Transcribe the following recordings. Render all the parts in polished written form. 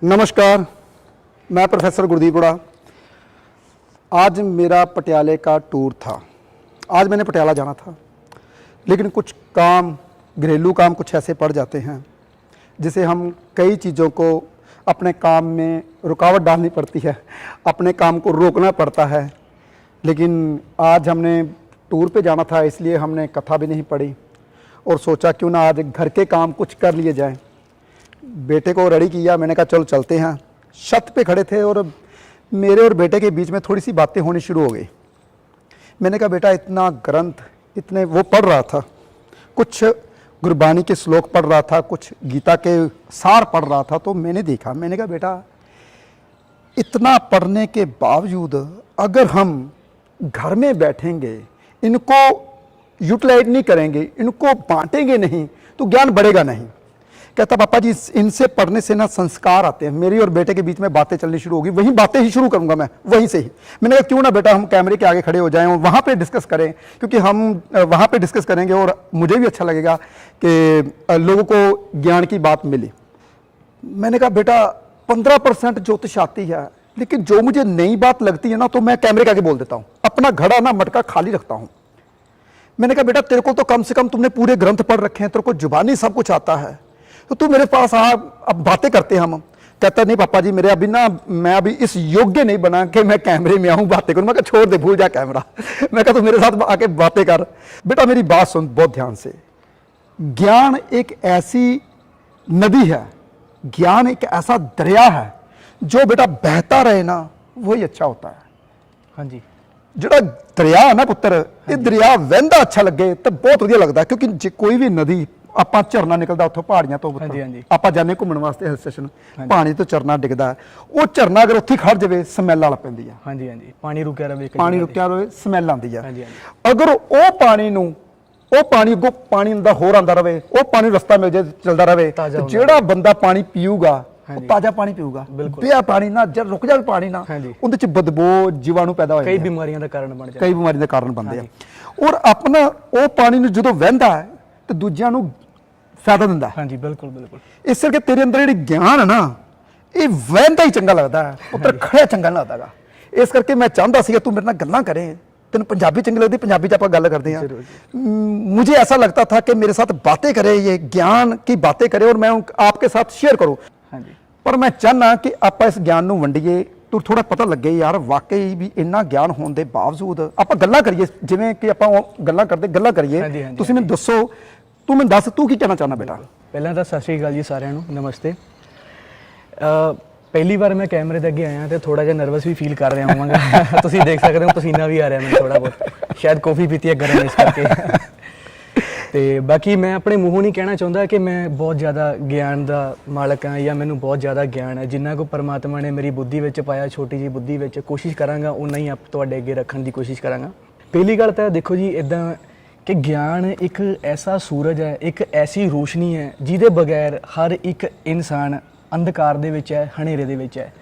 नमस्कार, मैं प्रोफेसर गुरदीप हुडा। आज मेरा पटियाले का टूर था। आज मैंने पटियाला जाना था, लेकिन कुछ काम, घरेलू काम कुछ ऐसे पड़ जाते हैं जिसे हम कई चीज़ों को अपने काम में रुकावट डालनी पड़ती है, अपने काम को रोकना पड़ता है। लेकिन आज हमने टूर पे जाना था, इसलिए हमने कथा भी नहीं पढ़ी और सोचा क्यों ना आज घर के काम कुछ कर लिए जाएं। बेटे को रेडी किया, मैंने कहा चलो चलते हैं। छत पे खड़े थे और मेरे और बेटे के बीच में थोड़ी सी बातें होनी शुरू हो गई। मैंने कहा बेटा, इतना ग्रंथ, इतने वो पढ़ रहा था, कुछ गुरबानी के श्लोक पढ़ रहा था, कुछ गीता के सार पढ़ रहा था। तो मैंने देखा, मैंने कहा बेटा, इतना पढ़ने के बावजूद अगर हम घर में बैठेंगे, इनको यूटिलाइज नहीं करेंगे, इनको बांटेंगे नहीं, तो ज्ञान बढ़ेगा नहीं। कहता पापा जी, इनसे पढ़ने से ना संस्कार आते हैं। मेरी और बेटे के बीच में बातें चलनी शुरू होगी, वहीं बातें ही शुरू करूंगा मैं, वहीं से ही। मैंने कहा क्यों ना बेटा हम कैमरे के आगे खड़े हो जाएं और वहाँ पे डिस्कस करें, क्योंकि हम वहाँ पे डिस्कस करेंगे और मुझे भी अच्छा लगेगा कि लोगों को ज्ञान की बात मिली। मैंने कहा बेटा 15% ज्योतिष आती है, लेकिन जो मुझे नई बात लगती है ना, तो मैं कैमरे के आगे बोल देता हूँ। अपना घड़ा ना मटका खाली रखता हूँ। मैंने कहा बेटा, तेरे को तो कम से कम तुमने पूरे ग्रंथ पढ़ रखे हैं, तेरे को जुबानी सब कुछ आता है, तो तू मेरे पास आ, अब बातें करते हैं हम। कहता नहीं पापा जी, मेरे अभी ना, मैं अभी इस योग्य नहीं बना कि मैं कैमरे में आऊँ बातें करूँ। मैं कहा छोड़ दे, भूल जा कैमरा। मैं कहा तू मेरे साथ आके बातें कर। बेटा मेरी बात सुन बहुत ध्यान से। ज्ञान एक ऐसी नदी है, ज्ञान एक ऐसा दरिया है जो बेटा बहता रहे ना, वही अच्छा होता है। हाँ जी, ਜਿਹੜਾ ਦਰਿਆ ਹੈ ਨਾ ਪੁੱਤਰ, ਇਹ ਦਰਿਆ ਵਹਿੰਦਾ ਅੱਛਾ ਲੱਗੇ ਤਾਂ ਬਹੁਤ ਵਧੀਆ ਲੱਗਦਾ। ਕਿਉਂਕਿ ਜੇ ਕੋਈ ਵੀ ਨਦੀ, ਆਪਾਂ ਝਰਨਾ ਨਿਕਲਦਾ ਉੱਥੋਂ ਪਹਾੜੀਆਂ ਤੋਂ, ਆਪਾਂ ਜਾਂਦੇ ਘੁੰਮਣ ਵਾਸਤੇ ਹਿਲ ਸਟੇਸ਼ਨ, ਪਾਣੀ ਤੋਂ ਝਰਨਾ ਡਿੱਗਦਾ, ਉਹ ਝਰਨਾ ਅਗਰ ਉੱਥੇ ਖੜ ਜਾਵੇ ਸਮੈਲ ਆਲ ਪੈਂਦੀ ਆ। ਹਾਂਜੀ ਹਾਂਜੀ, ਪਾਣੀ ਰੁਕਿਆ ਰਹੇ, ਪਾਣੀ ਰੁਕਿਆ ਰਹੇ, ਸਮੈਲ ਆਉਂਦੀ ਆ। ਅਗਰ ਉਹ ਪਾਣੀ ਨੂੰ, ਉਹ ਪਾਣੀ ਅੱਗੋਂ ਪਾਣੀ ਅੰਦਰ ਹੋਰ ਆਉਂਦਾ ਰਹੇ, ਉਹ ਪਾਣੀ ਰਸਤਾ ਮਿਲ ਜਾਏ ਚੱਲਦਾ ਰਹੇ, ਜਿਹੜਾ ਬੰਦਾ ਪਾਣੀ ਪੀਊਗਾ ਉਹ ਤਾਜ਼ਾ ਪਾਣੀ ਪੀਊਗਾ। ਪਿਆ ਪਾਣੀ ਨਾ, ਜਦ ਰੁਕ ਜਾਵੇ ਪਾਣੀ ਨਾ, ਉਹਦੇ ਚ ਬਦਬੂ, ਜੀਵਾਣੂ ਪੈਦਾ ਹੋ ਜਾਂਦੇ, ਕਈ ਬਿਮਾਰੀਆਂ ਦਾ ਕਾਰਨ ਬਣ ਜਾਂਦੇ, ਕਈ ਬਿਮਾਰੀਆਂ ਦਾ ਕਾਰਨ ਬਣਦੇ ਆ। ਔਰ ਆਪਣਾ ਉਹ ਪਾਣੀ ਨੂੰ ਜਦੋਂ ਵਹਿੰਦਾ ਹੈ ਤੇ ਦੂਜਿਆਂ ਨੂੰ ਫਾਇਦਾ ਦਿੰਦਾ ਹੈ। ਹਾਂਜੀ ਬਿਲਕੁਲ ਬਿਲਕੁਲ। ਇਸ ਕਰਕੇ ਤੇਰੇ ਅੰਦਰ ਜਿਹੜੀ ਗਿਆਨ ਹੈ ਨਾ, ਇਹ ਵਹਿੰਦਾ ਹੀ ਚੰਗਾ ਲੱਗਦਾ ਹੈ, ਉੱਤਰ ਖੜਿਆ ਚੰਗਾ ਨਹੀਂ ਲੱਗਦਾਗਾ। ਇਸ ਕਰਕੇ ਮੈਂ ਚਾਹੁੰਦਾ ਸੀਗਾ ਤੂੰ ਮੇਰੇ ਨਾਲ ਗੱਲਾਂ ਕਰੇ। तेन पंजाबी चंगी लगती, पंजाबी च आप गल करते हैं। मुझे ऐसा लगता था कि मेरे साथ बातें करे, ये ज्ञान की बातें करे और मैं आपके साथ शेयर करूं। हाँ जी। पर मैं चाहना कि आप इस ज्ञान नूं वंडीए, तो थोड़ा पता लगे यार वाकई भी इन्ना ज्ञान होने के बावजूद आप गल्लां करिए, जिवें कि आप गल्लां करते गल्लां करिए। तुसीं मैनूं दसो, तू मैनूं दस, तू की कहना चाहना बेटा? पहलां तां सत श्री अकाल जी सारिआं नूं, नमस्ते। पहली बार मैं कैमरे दे अगे आया तो थोड़ा जिहा नर्वस भी फील कर रहा होवांगा। तुसीं देख सकते हो पसीना भी आ रहा मैं थोड़ा बहुत, शायद कॉफ़ी पीती है गर्म इस करके। तो बाकी मैं अपने मूँहों नहीं कहना चाहता कि मैं बहुत ज़्यादा ज्ञान का मालक हाँ या मैनूं बहुत ज़्यादा ज्ञान है। जिन्ना को परमात्मा ने मेरी बुद्धि विच पाया, छोटी जी बुद्धि विच, कोशिश करांगा उन्ना ही आप तुहाडे अगे रखण दी कोशिश करांगा। पहली गल तां देखो जी, इदां कि ज्ञान एक ऐसा सूरज है, एक ऐसी रोशनी है जिहदे बगैर हर एक इंसान अंधकार दे विच है, हनेरे दे विच है।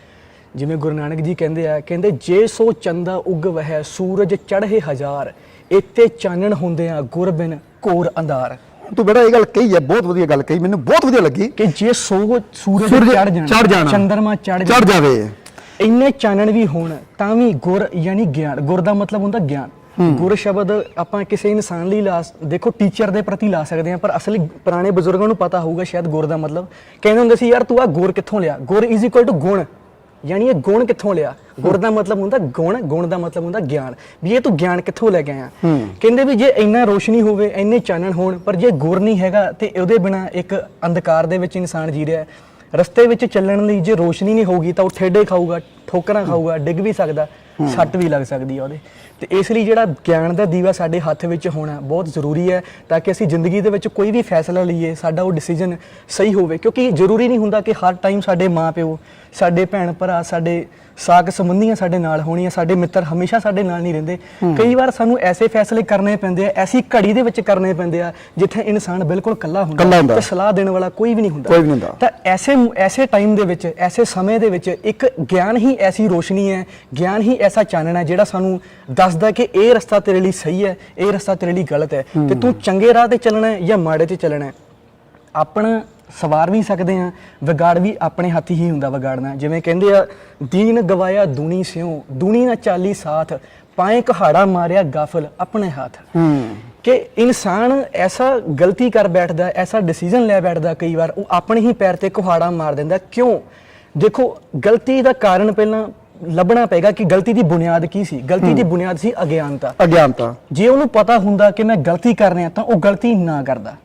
जिवें गुरु नानक जी कहंदे जे सो चंदा उग वह सूरज चढ़े हजार, इत्ते चानण हुंदिआं गुर बिन घोर अंधार। तू बेटा ये गल कही है, बहुत वधिया गल कही, मैनूं बहुत वधिया लगी कि जे सो सूरज चढ़ जाना, चंद्रमा चढ़ जावे, इन्ने चानण भी होण तां भी गुर यानी ज्ञान। गुर दा मतलब हुंदा ज्ञान। गुर शब्द आपां किसी इंसान लई ला, देखो टीचर दे प्रति ला सकते हैं, पर असली पुराने बजुर्गों नूं पता होगा शायद गुर दा मतलब। कहंदे हुंदे सी यार तू आ गुर कित्थों लिया, गुर इज इक्वल टू गुण, यानी ये गुण कित्थों लिया। गुर दा मतलब हुंदा गुण, गुण दा मतलब हुंदा ज्ञान, भी ये तू ज्ञान कित्थों लैके आया। कहंदे भी जे इन्ना रोशनी होवे, इन्ने चानण होण, पर जे गुर नहीं हैगा ते उहदे बिना एक अंधकार दे विच इंसान जी रिहा है। रस्ते विच चलण लई जे रोशनी नहीं होगी तो ठेडे खाऊगा, ठोकरां खाऊगा, डिग भी सकदा, सੱਟ भी लग सकती है ਉਹਦੇ। ਤੇ ਇਸ ਲਈ ਜਿਹੜਾ ਗਿਆਨ ਦਾ ਦੀਵਾ ਸਾਡੇ ਹੱਥ ਵਿੱਚ ਹੋਣਾ ਬਹੁਤ ਜ਼ਰੂਰੀ ਹੈ, ਤਾਂ ਕਿ ਅਸੀਂ ਜ਼ਿੰਦਗੀ ਦੇ ਵਿੱਚ ਕੋਈ ਵੀ ਫੈਸਲਾ ਲਈਏ ਸਾਡਾ ਉਹ ਡਿਸੀਜਨ ਸਹੀ ਹੋਵੇ। ਕਿਉਂਕਿ ਜ਼ਰੂਰੀ ਨਹੀਂ ਹੁੰਦਾ ਕਿ ਹਰ ਟਾਈਮ ਸਾਡੇ ਮਾਂ ਪਿਓ, ਸਾਡੇ ਭੈਣ ਭਰਾ, ਸਾਡੇ ਸਾਕ ਸੰਬੰਧੀਆਂ ਸਾਡੇ ਨਾਲ ਹੋਣੀਆਂ, ਸਾਡੇ ਮਿੱਤਰ ਹਮੇਸ਼ਾ ਸਾਡੇ ਨਾਲ ਨਹੀਂ ਰਹਿੰਦੇ। ਕਈ ਵਾਰ ਸਾਨੂੰ ਐਸੇ ਫੈਸਲੇ ਕਰਨੇ ਪੈਂਦੇ ਆ, ਐਸੀ ਘੜੀ ਦੇ ਵਿੱਚ ਕਰਨੇ ਪੈਂਦੇ ਆ ਜਿੱਥੇ ਇਨਸਾਨ ਬਿਲਕੁਲ ਇਕੱਲਾ ਹੁੰਦਾ ਤੇ ਸਲਾਹ ਦੇਣ ਵਾਲਾ ਕੋਈ ਵੀ ਨਹੀਂ ਹੁੰਦਾ। ਤਾਂ ਐਸੇ ਟਾਈਮ ਦੇ ਵਿੱਚ, ਐਸੇ ਸਮੇਂ ਦੇ ਵਿੱਚ ਇੱਕ ਗਿਆਨ ਹੀ ਐਸੀ ਰੋਸ਼ਨੀ ਹੈ, ਗਿਆਨ ਹੀ ਐਸਾ ਚਾਨਣ ਹੈ ਜਿਹੜਾ ਸਾਨੂੰ ਦੱਸਦਾ ਕਿ ਇਹ ਰਸਤਾ ਤੇਰੇ ਲਈ ਸਹੀ ਹੈ, ਇਹ ਰਸਤਾ ਤੇਰੇ ਲਈ ਗਲਤ ਹੈ, ਤੇ ਤੂੰ ਚੰਗੇ ਰਾਹ ਤੇ ਚੱਲਣਾ ਹੈ ਜਾਂ ਮਾੜੇ ਤੇ ਚੱਲਣਾ ਹੈ। ਆਪਣਾ ਸਵਾਰ ਵੀ ਸਕਦੇ ਆ, ਵਿਗਾੜ ਵੀ ਆਪਣੇ ਹੱਥ ਹੀ ਹੁੰਦਾ ਵਿਗਾੜਨਾ। ਜਿਵੇਂ ਕਹਿੰਦੇ ਆ, ਦੀਨ ਗਵਾਇਆ ਦੁਨੀ ਸਿਉ, ਦੁਨੀ ਨਾ ਚਾਲੀ ਸਾਥ, ਪਾਏ ਕਹਾੜਾ ਮਾਰਿਆ ਗਾਫਲ ਆਪਣੇ ਹੱਥ। ਕਿ ਇਨਸਾਨ ਐਸਾ ਗਲਤੀ ਕਰ ਬੈਠਦਾ, ਐਸਾ ਡਿਸੀਜਨ ਲੈ ਬੈਠਦਾ ਕਈ ਵਾਰ, ਉਹ ਆਪਣੇ ਹੀ ਪੈਰ ਤੇ ਕੁਹਾੜਾ ਮਾਰ ਦਿੰਦਾ। ਕਿਉਂ? ਦੇਖੋ, ਗਲਤੀ ਦਾ ਕਾਰਨ ਪਹਿਲਾਂ ਲੱਭਣਾ ਪਏਗਾ ਕਿ ਗਲਤੀ ਦੀ ਬੁਨਿਆਦ ਕੀ ਸੀ। ਗਲਤੀ ਦੀ ਬੁਨਿਆਦ ਸੀ ਅਗਿਆਨਤਾ। ਜੇ ਉਹਨੂੰ ਪਤਾ ਹੁੰਦਾ ਕਿ ਮੈਂ ਗਲਤੀ ਕਰ ਰਿਹਾ ਤਾਂ ਉਹ ਗਲਤੀ ਨਾ ਕਰਦਾ।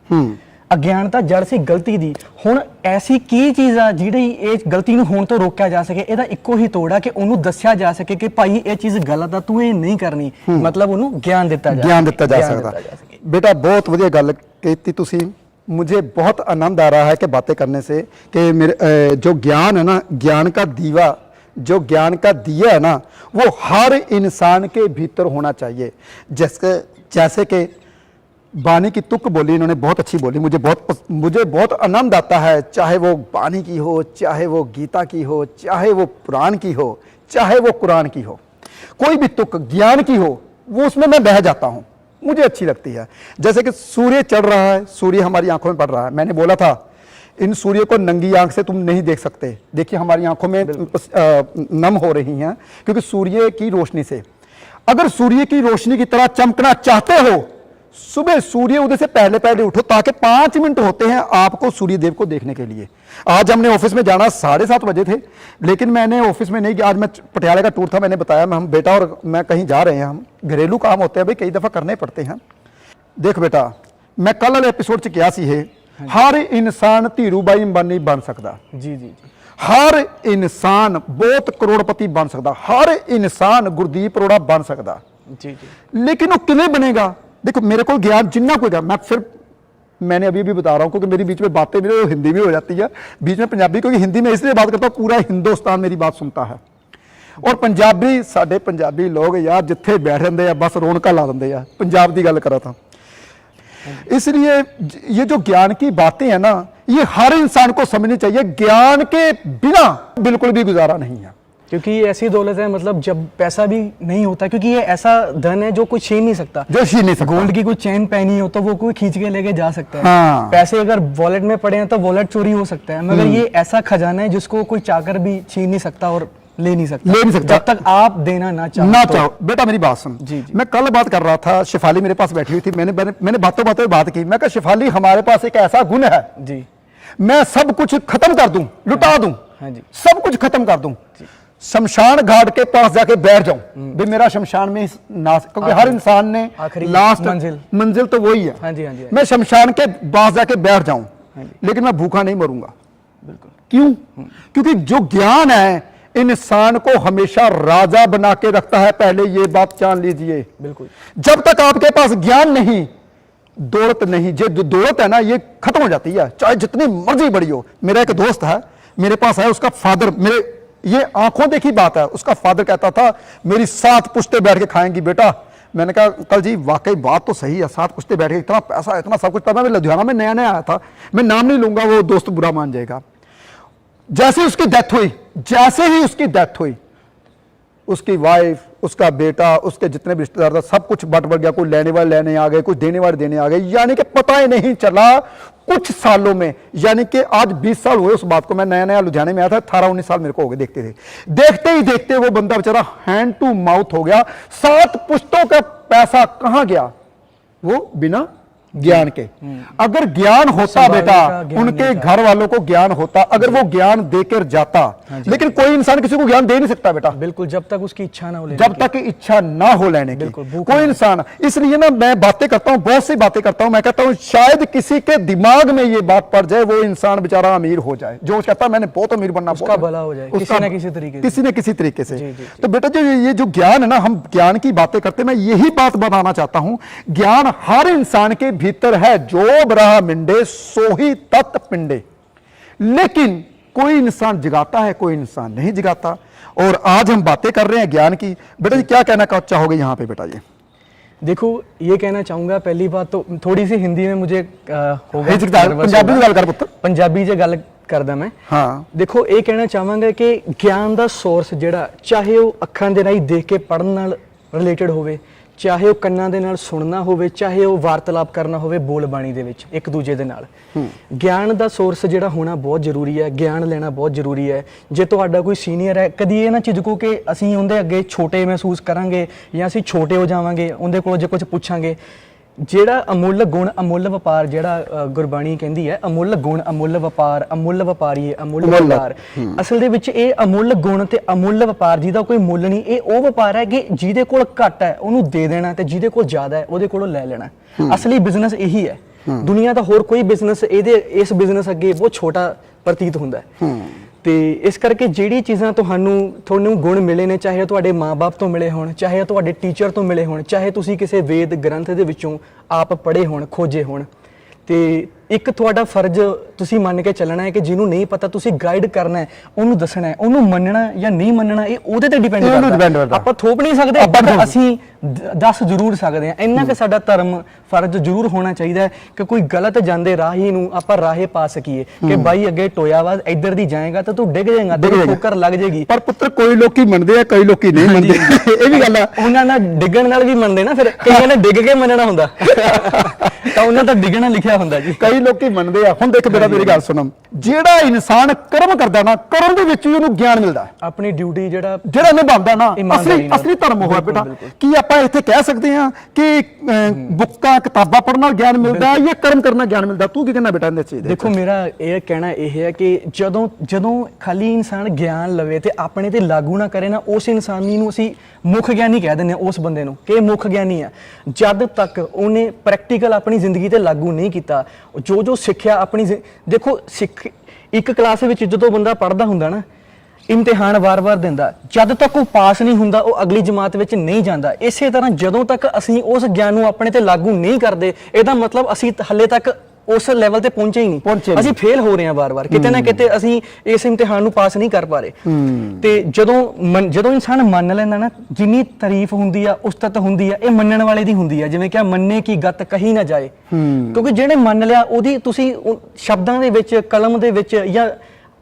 ਅਗਿਆਨਤਾ ਜੜ ਸੀ ਗਲਤੀ ਦੀ। ਹੁਣ ਐਸੀ ਕੀ ਚੀਜ਼ ਆ ਜਿਹੜੀ ਇਹ ਗਲਤੀ ਨੂੰ ਹੋਣ ਤੋਂ ਰੋਕਿਆ ਜਾ ਸਕੇ? ਇਹਦਾ ਇੱਕੋ ਹੀ ਤੋੜ ਆ ਕਿ ਉਹਨੂੰ ਦੱਸਿਆ ਜਾ ਸਕੇ ਕਿ ਭਾਈ ਇਹ ਚੀਜ਼ ਗਲਤ ਆ, ਤੂੰ ਇਹ ਨਹੀਂ ਕਰਨੀ। ਮਤਲਬ ਉਹਨੂੰ ਗਿਆਨ ਦਿੱਤਾ ਜਾ ਸਕਦਾ। बेटा बहुत वधिया गल कहती तुसी। मुझे बहुत आनंद आ रहा है कि बातें करने से कि मेरे जो ज्ञान है ना, ज्ञान का दीवा, जो ज्ञान का दिया है ना, वो हर इंसान के भीतर होना चाहिए। जैसे कि बानी की तुक बोली इन्होंने, बहुत अच्छी बोली, मुझे बहुत आनंद आता है। चाहे वो बानी की हो, चाहे वो गीता की हो, चाहे वो पुराण की हो, चाहे वो कुरान की हो, कोई भी तुक ज्ञान की हो, वो उसमें मैं बह जाता हूँ, मुझे अच्छी लगती है। जैसे कि सूर्य चढ़ रहा है, सूर्य हमारी आंखों में पड़ रहा है। मैंने बोला था इन सूर्य को नंगी आंख से तुम नहीं देख सकते। देखिए हमारी आंखों में नम हो रही हैं क्योंकि सूर्य की रोशनी से। अगर सूर्य की रोशनी की तरह चमकना चाहते हो, सुबह सूर्य उदय से पहले उठो, ताकि 5 मिनट होते हैं आपको सूर्य देव को देखने के लिए। आज हमने ऑफिस में जाना 7:30 बजे थे, लेकिन मैंने ऑफिस में नहीं, आज मैं पटियाला का टूर था, मैंने बताया हम बेटा और मैं कहीं जा रहे हैं, हम घरेलू काम होते हैं भाई, कई दफ़ा करने पड़ते हैं। देख बेटा, मैं कल वाले एपिसोड च क्या सी है, हर इंसान धीरूभाई अंबानी बन सकता। जी। हर इंसान बहुत करोड़पति बन सकता, हर इंसान गुरदीप अरोड़ा बन सकता। जी। लेकिन वो किवें बनेगा? देखो मेरे को ज्ञान जिन्ना कोई, मैं फिर मैंने अभी भी बता रहा हूँ क्योंकि मेरी बीच में बातें मेरे हिंदी में हो जाती है, बीच में पंजाबी, क्योंकि हिंदी में इसलिए बात करता हूँ पूरा हिंदुस्तान मेरी बात सुनता है। और पंजाबी, साडे पंजाबी लोग यार जिथे बैठ जाते हैं बस रौनक ला देंगे यार। पंजाब की गल करा था, इसलिए ये जो ज्ञान की बातें हैं ना, ये हर इंसान को समझनी चाहिए। ज्ञान के बिना बिल्कुल भी गुजारा नहीं है, क्योंकि ये ऐसी दौलत है, मतलब जब पैसा भी नहीं होता, क्योंकि ये ऐसा धन है जो कोई छीन नहीं सकता। गोल्ड की कोई चेन पहनी हो तो वो कोई खींच के लेके जा सकता है। हाँ। पैसे अगर वॉलेट में पड़े हैं तो वॉलेट चोरी हो सकता है, मगर ये ऐसा खजाना है जिसको कोई चाकर भी छीन नहीं सकता और ले नहीं सकता जब तक आप देना ना चाहो। बेटा मेरी बात सुन। जी। मैं कल बात कर रहा था, शिफाली मेरे पास बैठी हुई थी, मैंने बातों में बात की। मैं कहा शिफाली, हमारे पास एक ऐसा गुण है जी, मैं सब कुछ खत्म कर दूं, लुटा दूं। हाँ जी, सब कुछ खत्म कर दूं, शमशान घाट के पास जाके बैठ जाऊं भी मेरा शमशान में क्योंकि हर इंसान ने लास्ट मंजिल तो वही है। हाँ जी। मैं शमशान के पास जाके बैठ जाऊं, लेकिन मैं भूखा नहीं मरूंगा। बिल्कुल। क्यों? क्योंकि जो ज्ञान है इंसान को हमेशा राजा बना के रखता है। पहले ये बात जान लीजिए। बिल्कुल। जब तक आपके पास ज्ञान नहीं, दौलत नहीं, जो दौलत है ना ये खत्म हो जाती है, चाहे जितनी मर्जी बड़ी हो। मेरा एक दोस्त है, मेरे पास है, उसका फादर, मेरे ये आंखों देखी बात है, उसका फादर कहता था मेरी 7 पुश्ते बैठ के खाएंगी बेटा। मैंने कहा कल जी वाकई बात तो सही है, 7 पुश्ते बैठ के इतना पैसा, इतना सब कुछ। तब मैं लुधियाना में नया आया था, मैं नाम नहीं लूंगा, वो दोस्त बुरा मान जाएगा। जैसे ही उसकी डेथ हुई, उसकी वाइफ, उसका बेटा, उसके जितने भी रिश्तेदार थे, सब कुछ बट गया। कोई लेने वाले लेने आ गए, कुछ देने वाले देने आ गए, यानी कि पता ही नहीं चला कुछ सालों में। यानी कि आज 20 साल हुए उस बात को। मैं नया लुधियाने में आया था, 18-19 साल मेरे को हो गए। देखते ही देखते वो बंदा बेचारा हैंड टू माउथ हो गया। 7 पुश्तों का पैसा कहां गया? वो बिना ज्ञान के। अगर ज्ञान होता बेटा, उनके घर वालों को ज्ञान होता, अगर वो ज्ञान देकर जाता। लेकिन कोई इंसान किसी को ज्ञान दे नहीं सकता बेटा, बिल्कुल, जब तक उसकी इच्छा ना हो लेने जब तक इच्छा ना हो लेने की कोई इंसान। इसलिए ना मैं बातें करता हूं, बहुत सी बातें करता हूं। मैं कहता हूं शायद किसी के दिमाग में ये बात पड़ जाए, वो इंसान बेचारा अमीर हो जाए। जो कहता है मैंने बहुत अमीर बनना, उसका भला हो जाए किसी न किसी तरीके से। तो बेटा जो ये जो ज्ञान है ना, हम ज्ञान की बातें करते, मैं यही बात बताना चाहता हूं। ज्ञान हर इंसान के भीतर है, जो ब्रहा मिंडे सो ही तत् पिंडे। लेकिन कोई इंसान जगाता है, कोई इंसान नहीं जगाता। और आज हम बातें कर रहे हैं ज्ञान की। बेटा जी क्या कहना चाहोगे यहाँ पे? बेटा ये देखो, ये कहना चाहूंगा, पहली बात तो थोड़ी सी हिंदी में मुझे होगा, पंजाबी गल कर पुत्र, पंजाबी च गल करदा मैं। हाँ देखो, ये कहना चाहांगा कि ज्ञान का सोर्स जिहड़ा, चाहे वो अखां दे राहीं देख के पढ़न नाल रिलेटेड होवे, ਚਾਹੇ ਉਹ ਕੰਨਾਂ ਦੇ ਨਾਲ ਸੁਣਨਾ ਹੋਵੇ, ਚਾਹੇ ਉਹ ਵਾਰਤਾਲਾਪ ਕਰਨਾ ਹੋਵੇ ਬੋਲ ਬਾਣੀ ਦੇ ਵਿੱਚ ਇੱਕ ਦੂਜੇ ਦੇ ਨਾਲ। ਗਿਆਨ ਦਾ ਸੋਰਸ ਜਿਹੜਾ ਹੋਣਾ ਬਹੁਤ ਜ਼ਰੂਰੀ ਹੈ, ਗਿਆਨ ਲੈਣਾ ਬਹੁਤ ਜ਼ਰੂਰੀ ਹੈ। ਜੇ ਤੁਹਾਡਾ ਕੋਈ ਸੀਨੀਅਰ ਹੈ, ਕਦੀ ਇਹ ਨਾ ਝਿਜਕੋ ਕਿ ਅਸੀਂ ਉਹਦੇ ਅੱਗੇ ਛੋਟੇ ਮਹਿਸੂਸ ਕਰਾਂਗੇ ਜਾਂ ਅਸੀਂ ਛੋਟੇ ਹੋ ਜਾਵਾਂਗੇ ਉਹਦੇ ਕੋਲੋਂ ਜੇ ਕੁਝ ਪੁੱਛਾਂਗੇ। ਜਿਹੜਾ ਅਮੁੱਲ ਗੁਣ ਅਮੁੱਲ ਵਪਾਰ, ਜਿਹੜਾ ਗੁਰਬਾਣੀ ਕਹਿੰਦੀ ਹੈ ਅਮੁੱਲ ਗੁਣ ਅਮੁੱਲ ਵਪਾਰ, ਅਮੁੱਲ ਵਪਾਰੀਏ ਅਮੁੱਲ ਵਪਾਰ। ਅਸਲ ਦੇ ਵਿੱਚ ਇਹ ਅਮੁੱਲ ਗੁਣ ਤੇ ਅਮੁੱਲ ਵਪਾਰ ਜਿਹਦਾ ਕੋਈ ਮੁੱਲ ਨਹੀਂ, ਇਹ ਉਹ ਵਪਾਰ ਹੈ ਕਿ ਜਿਹਦੇ ਕੋਲ ਘੱਟ ਹੈ ਉਹਨੂੰ ਦੇ ਦੇਣਾ ਤੇ ਜਿਹਦੇ ਕੋਲ ਜ਼ਿਆਦਾ ਹੈ ਉਹਦੇ ਕੋਲੋਂ ਲੈ ਲੈਣਾ। ਅਸਲੀ ਬਿਜ਼ਨਸ ਇਹੀ ਹੈ। ਦੁਨੀਆ ਦਾ ਹੋਰ ਕੋਈ ਬਿਜ਼ਨਸ ਇਸ ਬਿਜ਼ਨਸ ਅੱਗੇ ਬਹੁਤ ਛੋਟਾ ਪ੍ਰਤੀਤ ਹੁੰਦਾ ਹੈ। ਤੇ ਇਸ ਕਰਕੇ ਜਿਹੜੀ ਚੀਜ਼ਾਂ ਤੁਹਾਨੂੰ ਗੁਣ ਮਿਲੇ ਨੇ, ਚਾਹੇ ਤੁਹਾਡੇ ਮਾਪੇ ਤੋਂ ਮਿਲੇ ਹੋਣ, ਚਾਹੇ ਤੁਹਾਡੇ ਟੀਚਰ ਤੋਂ ਮਿਲੇ ਹੋਣ, ਚਾਹੇ ਤੁਸੀਂ ਕਿਸੇ ਵੇਦ ਗ੍ਰੰਥ ਦੇ ਵਿੱਚੋਂ ਆਪ ਪੜ੍ਹੇ ਹੋਣ, ਖੋਜੇ ਹੋਣ, ਤੇ ਇੱਕ ਤੁਹਾਡਾ ਫਰਜ਼ ਤੁਸੀਂ ਮੰਨ ਕੇ ਚੱਲਣਾ ਹੈ ਕਿ ਜਿਹਨੂੰ ਨਹੀਂ ਪਤਾ ਤੁਸੀਂ ਗਾਈਡ ਕਰਨਾ ਹੈ, ਉਹਨੂੰ ਦੱਸਣਾ ਹੈ। ਉਹਨੂੰ ਮੰਨਣਾ ਜਾਂ ਨਹੀਂ ਮੰਨਣਾ ਇਹ ਉਹਦੇ ਤੇ ਡਿਪੈਂਡ ਕਰਦਾ। ਆਪਾਂ ਥੋਪ ਨਹੀਂ ਸਕਦੇ, ਪਰ ਅਸੀਂ ਦੱਸ ਜ਼ਰੂਰ ਸਕਦੇ ਹਾਂ। ਇੰਨਾ ਕਿ ਸਾਡਾ ਧਰਮ ਫਰਜ਼ ਜ਼ਰੂਰ ਹੋਣਾ ਚਾਹੀਦਾ ਹੈ ਕਿ ਕੋਈ ਗਲਤ ਜਾਂਦੇ ਰਾਹੀ ਨੂੰ ਆਪਾਂ ਰਾਹੇ ਪਾ ਸਕੀਏ ਕਿ ਬਾਈ ਅੱਗੇ ਟੋਇਆ ਵਾ, ਇੱਧਰ ਦੀ ਜਾਏਗਾ ਤਾਂ ਤੂੰ ਡਿੱਗ ਜਾਏਗਾ, ਤੇਰੀ ਠੋਕਰ ਲੱਗ ਜਾਏਗੀ। ਪਰ ਪੁੱਤਰ ਕੋਈ ਲੋਕੀ ਮੰਨਦੇ ਆ, ਕਈ ਲੋਕੀ ਨਹੀਂ ਮੰਨਦੇ। ਇਹ ਵੀ ਗੱਲ ਆ। ਉਹਨਾਂ ਨਾਲ ਡਿੱਗਣ ਨਾਲ ਵੀ ਮੰਨਦੇ ਨਾ, ਫਿਰ ਕਈਆਂ ਨੇ ਡਿੱਗ ਕੇ ਮੰਨਣਾ ਹੁੰਦਾ ਤਾਂ ਉਹਨਾਂ ਦਾ ਡਿੱਗਣਾ ਲਿਖਿਆ ਹੁੰਦਾ ਜੀ। ਕਈ ਲੋਕੀ ਮੰਨਦੇ ਆ। ਹੁਣ ਦੇਖ ਬੇਟਾ, ਮੇਰੀ ਗੱਲ ਸੁਣੋ, ਜਿਹੜਾ ਇਨਸਾਨ ਕਰਮ ਕਰਦਾ ਨਾ, ਕਰਮ ਦੇ ਵਿੱਚ ਹੀ ਉਹਨੂੰ ਗਿਆਨ ਮਿਲਦਾ। ਆਪਣੀ ਡਿਊਟੀ ਜਿਹੜਾ ਨਿਭਾਉਂਦਾ ਨਾ, ਅਸਲੀ ਧਰਮ ਹੋਇਆ ਬੇਟਾ। ਕੀ ਆਪਾਂ ਇੱਥੇ ਕਹਿ ਸਕਦੇ ਹਾਂ ਕਿ ਬੁੱਕਾਂ ਕਿਤਾਬਾਂ ਪੜ੍ਹਨ ਨਾਲ ਗਿਆਨ ਮਿਲਦਾ ਹੈ ਜਾਂ ਕਰਮ ਕਰਨਾ ਗਿਆਨ ਮਿਲਦਾ? ਤੂੰ ਕੀ ਕਹਿਣਾ ਬੇਟਾ ਇਹਦੇ ਚ? ਦੇਖੋ, ਮੇਰਾ ਇਹ ਕਹਿਣਾ ਇਹ ਹੈ ਕਿ ਜਦੋਂ ਖਾਲੀ ਇਨਸਾਨ ਗਿਆਨ ਲਵੇ ਤੇ ਆਪਣੇ ਤੇ ਲਾਗੂ ਨਾ ਕਰੇ ਨਾ, ਉਸ ਇਨਸਾਨੀ ਨੂੰ ਅਸੀਂ ਮੁੱਖ ਗਿਆਨੀ ਕਹਿ ਦਿੰਦੇ ਹਾਂ। ਉਸ ਬੰਦੇ ਨੂੰ ਕਿ ਮੁੱਖ ਗਿਆਨੀ ਆ ਜਦ ਤੱਕ ਉਹਨੇ ਪ੍ਰੈਕਟੀਕਲ ਆਪਣੀ ਜ਼ਿੰਦਗੀ ਤੇ ਲਾਗੂ ਨਹੀਂ ਕੀਤਾ। ਜੋ ਸਿੱਖਿਆ ਆਪਣੀ ਦੇਖੋ, ਇੱਕ ਕਲਾਸ ਵਿੱਚ ਜਦੋਂ ਬੰਦਾ ਪੜ੍ਹਦਾ ਹੁੰਦਾ ਨਾ, ਇਮਤਿਹਾਨ ਵਾਰ-ਵਾਰ ਦਿੰਦਾ, ਜਦ ਤੱਕ ਉਹ ਪਾਸ ਨਹੀਂ ਹੁੰਦਾ ਉਹ ਅਗਲੀ ਜਮਾਤ ਵਿੱਚ ਨਹੀਂ ਜਾਂਦਾ। ਇਸੇ ਤਰ੍ਹਾਂ ਜਦੋਂ ਤੱਕ ਅਸੀਂ ਉਸ ਗਿਆਨ ਨੂੰ ਆਪਣੇ ਤੇ ਲਾਗੂ ਨਹੀਂ ਕਰਦੇ, ਇਹਦਾ ਮਤਲਬ ਅਸੀਂ ਹੱਲੇ ਤੱਕ ਉਸ ਲੈਵਲ ਤੇ ਪਹੁੰਚੇ ਹੀ ਨਹੀਂ। ਅਸੀਂ ਫੇਲ ਹੋ ਰਹੇ ਹਾਂ ਵਾਰ-ਵਾਰ, ਕਿਤੇ ਨਾ ਕਿਤੇ ਅਸੀਂ ਇਸ ਇਮਤਿਹਾਨ ਨੂੰ ਪਾਸ ਨਹੀਂ ਕਰ ਪਾ ਰਹੇ। ਤੇ ਜਦੋਂ ਇਨਸਾਨ ਮੰਨ ਲੈਂਦਾ ਨਾ, ਜਿੰਨੀ ਤਾਰੀਫ ਹੁੰਦੀ ਆ, ਉਸਤਤ ਹੁੰਦੀ ਆ, ਇਹ ਮੰਨਣ ਵਾਲੇ ਦੀ ਹੁੰਦੀ ਆ। ਜਿਵੇਂ ਕਿ ਮੰਨੇ ਕੀ ਗੱਤ ਕਹੀ ਨਾ ਜਾਏ, ਕਿਉਂਕਿ ਜਿਹਨੇ ਮੰਨ ਲਿਆ ਉਹਦੀ ਤੁਸੀਂ ਸ਼ਬਦਾਂ ਦੇ ਵਿੱਚ, ਕਲਮ ਦੇ ਵਿੱਚ ਜਾਂ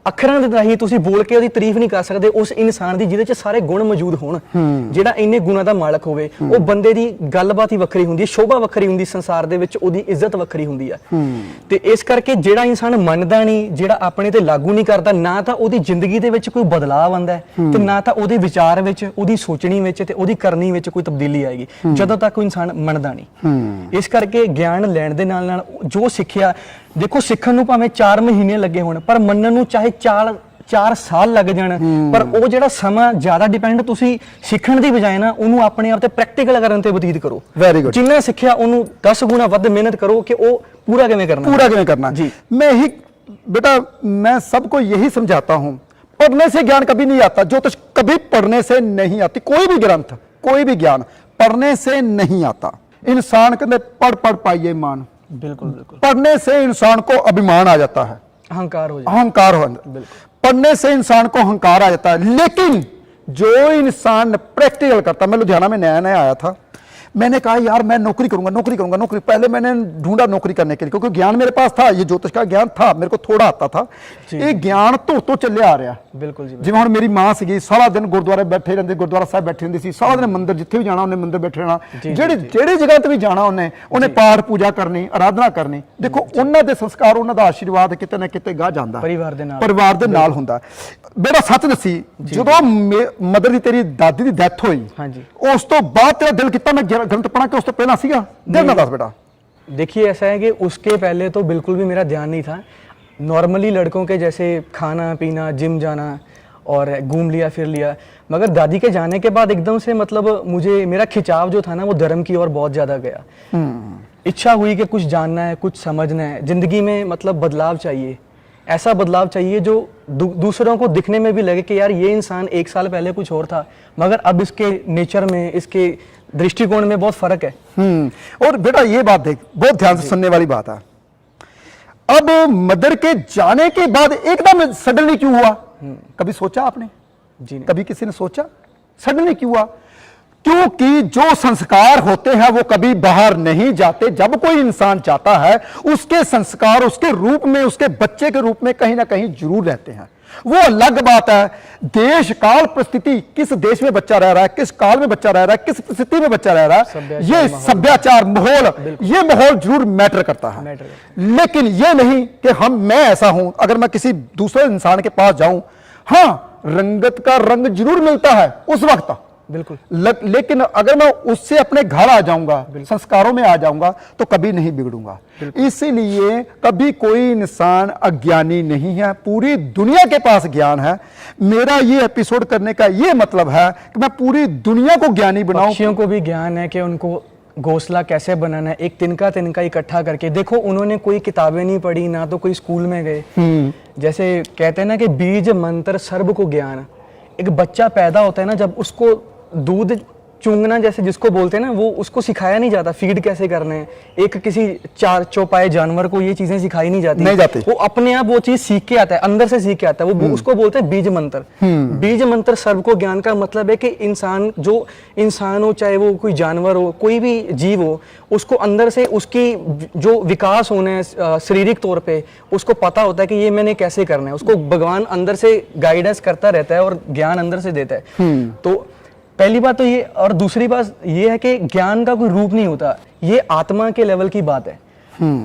ਅੱਖਰਾਂ ਦੇ ਰਾਹੀਂ ਤੁਸੀਂ ਬੋਲ ਕੇ ਉਹਦੀ ਤਾਰੀਫ ਨਹੀਂ ਕਰ ਸਕਦੇ ਉਸ ਇਨਸਾਨ ਦੀ ਜਿਹਦੇ 'ਚ ਸਾਰੇ ਗੁਣ ਮੌਜੂਦ ਹੋਣ। ਜਿਹੜਾ ਇੰਨੇ ਗੁਣਾਂ ਦਾ ਮਾਲਕ ਹੋਵੇ, ਉਹ ਬੰਦੇ ਦੀ ਗੱਲਬਾਤ ਹੀ ਵੱਖਰੀ ਹੁੰਦੀ ਹੈ, ਸ਼ੋਭਾ ਵੱਖਰੀ ਹੁੰਦੀ, ਸੰਸਾਰ ਦੇ ਵਿੱਚ ਉਹਦੀ ਇੱਜ਼ਤ ਵੱਖਰੀ ਹੁੰਦੀ ਆ। ਤੇ ਇਸ ਕਰਕੇ ਜਿਹੜਾ ਇਨਸਾਨ ਮੰਨਦਾ ਨਹੀਂ, ਜਿਹੜਾ ਆਪਣੇ ਤੇ ਲਾਗੂ ਨਹੀਂ ਕਰਦਾ, ਨਾ ਤਾਂ ਉਹਦੀ ਜ਼ਿੰਦਗੀ ਦੇ ਵਿੱਚ ਕੋਈ ਬਦਲਾਅ ਆਉਂਦਾ ਤੇ ਨਾ ਤਾਂ ਉਹਦੇ ਵਿਚਾਰ ਵਿੱਚ, ਉਹਦੀ ਸੋਚਣੀ ਵਿੱਚ ਤੇ ਉਹਦੀ ਕਰਨੀ ਵਿੱਚ ਕੋਈ ਤਬਦੀਲੀ ਆਏਗੀ, ਜਦੋਂ ਤੱਕ ਕੋਈ ਇਨਸਾਨ ਮੰਨਦਾ ਨਹੀਂ। ਇਸ ਕਰਕੇ ਗਿਆਨ ਲੈਣ ਦੇ ਨਾਲ ਨਾਲ ਜੋ ਸਿੱਖਿਆ, ਦੇਖੋ ਸਿੱਖਣ ਨੂੰ ਭਾਵੇਂ 4 ਮਹੀਨੇ ਲੱਗੇ ਹੋਣ, ਪਰ ਮੰਨਣ ਨੂੰ ਚਾਹੇ 4 ਸਾਲ ਲੱਗ ਜਾਣ, ਪਰ ਉਹ ਜਿਹੜਾ ਸਮਾਂ ਜ਼ਿਆਦਾ ਡਿਪੈਂਡ ਤੁਸੀਂ ਸਿੱਖਣ ਦੀ ਬਜਾਏ ਨਾ ਉਹਨੂੰ ਆਪਣੇ ਆਪ ਤੇ ਪ੍ਰੈਕਟੀਕਲ ਕਰਨ ਤੇ ਬਤੀਤ ਕਰੋ। Very good. ਜਿੰਨਾ ਸਿੱਖਿਆ ਉਹਨੂੰ 10 ਗੁਣਾ ਵੱਧ ਮਿਹਨਤ ਕਰੋ ਕਿ ਉਹ पूरा कैਵੇਂ करना जी। मैं ही बेटा, मैं सबको यही समझाता हूँ, पढ़ने से ज्ञान कभी नहीं आता। ज्योतिष कभी पढ़ने से नहीं आती। कोई भी ग्रंथ, कोई भी ज्ञान पढ़ने से नहीं आता। इंसान कहते पढ़ पाइए मान, बिल्कुल बिल्कुल। पढ़ने से इंसान को अभिमान आ जाता है, अहंकार हो जाता है। पढ़ने से इंसान को अहंकार आ जाता है। लेकिन जो इंसान प्रैक्टिकल करता, मैं लुधियाना में नया नया आया था, मैंने कहा यार मैं नौकरी करूंगा। पहले मैंने ढूंढा नौकरी करने के लिए, क्योंकि ज्ञान मेरे पास था, ये ज्योतिष का ज्ञान था, मेरे को थोड़ा आता था। ये ज्ञान तो चले आ रहा। बिल्कुल जी। जिवें हुण मेरी मां सी, सारा दिन गुरुद्वारे बैठे रहंदे, गुरुद्वारा साहब बैठे रहंदी सी, सारा दिन मंदिर जिथे भी जाना उन्हें मंदिर बैठे रहना, ਜਿਹੜੀ जगह ते भी जाना उन्हें पाठ पूजा करनी, आराधना करनी। देखो उन्हां दे संस्कार, उन्हां दा आशीर्वाद किते ना किते गाह जांदा, परिवार दे नाल हुंदा। बेटा सच दसी, जदों मदर दी तेरी दादी दी डेथ होई, उस तो बाद तेरा दिल किता मैं ग्रंथ पढ़ा कि उस तो पहला सीगा? दिल ना दस बेटा। देखिए ऐसा है कि उसके पहले तो बिल्कुल भी मेरा ध्यान नहीं था। नॉर्मली लड़कों के जैसे खाना पीना, जिम जाना और घूम लिया फिर लिया, मगर दादी के जाने के बाद एकदम से मतलब मुझे मेरा खिंचाव जो था ना वो धर्म की ओर बहुत ज़्यादा गया। इच्छा हुई कि कुछ जानना है, कुछ समझना है, ज़िंदगी में मतलब बदलाव चाहिए, ऐसा बदलाव चाहिए जो दूसरों को दिखने में भी लगे कि यार ये इंसान 1 साल पहले कुछ और था, मगर अब इसके नेचर में, इसके दृष्टिकोण में बहुत फर्क है। और बेटा ये बात देख, बहुत ध्यान से सुनने वाली बात है। अब मदर के जाने के बाद एकदम सडनली क्यों हुआ? कभी सोचा आपने? जी नहीं। कभी किसी ने सोचा सडनली क्यों हुआ? क्योंकि जो संस्कार होते हैं वो कभी बाहर नहीं जाते। जब कोई इंसान चाहता है, उसके संस्कार उसके रूप में, उसके बच्चे के रूप में कहीं ना कहीं जरूर रहते हैं। वो अलग बात है। देश काल परिस्थिति, किस देश में बच्चा रह रहा है, किस काल में बच्चा रह रहा है, किस परिस्थिति में बच्चा रह रहा है, ये सभ्याचार माहौल, ये माहौल जरूर मैटर करता है। लेकिन ये नहीं कि मैं ऐसा हूं, अगर मैं किसी दूसरे इंसान के पास जाऊं, हाँ रंगत का रंग जरूर मिलता है उस वक्त, बिल्कुल, लेकिन अगर मैं उससे अपने घर आ जाऊंगा, संस्कारों में आ जाऊंगा, तो कभी नहीं बिगड़ूंगा। इसीलिए कभी कोई इंसान अज्ञानी नहीं है, पूरी दुनिया के पास ज्ञान है। मेरा ये एपिसोड करने का ये मतलब है कि मैं पूरी दुनिया को ज्ञानी बनाऊं। पक्षियों को भी ज्ञान है कि उनको घोंसला कैसे बनाना है, एक तिनका तिनका इकट्ठा करके। देखो उन्होंने कोई किताबें नहीं पढ़ी, ना तो कोई स्कूल में गए। जैसे कहते हैं ना कि बीज मंत्र सर्व को ज्ञान। एक बच्चा पैदा होता है ना, जब उसको दूध चूंगना जैसे जिसको बोलते हैं ना, वो उसको सिखाया नहीं जाता, फीड कैसे करने हैं। एक किसी चार चौपाए जानवर को ये चीजें सिखाई नहीं जाती, वो अपने आप वो चीज सीख के आता है, अंदर से सीख के आता है। वो उसको बोलते हैं बीज मंत्र। बीज मंत्र सर्व को ज्ञान का मतलब है कि इंसान, जो इंसान हो, चाहे वो कोई जानवर हो, कोई भी जीव हो, उसको अंदर से उसकी जो विकास होने हैं शारीरिक तौर पे, उसको पता होता है कि ये मैंने कैसे करना है। उसको भगवान अंदर से गाइडेंस करता रहता है और ज्ञान अंदर से देता है। तो पहली बात तो ये, और दूसरी बात ये है कि ज्ञान का कोई रूप नहीं होता, ये आत्मा के लेवल की बात है।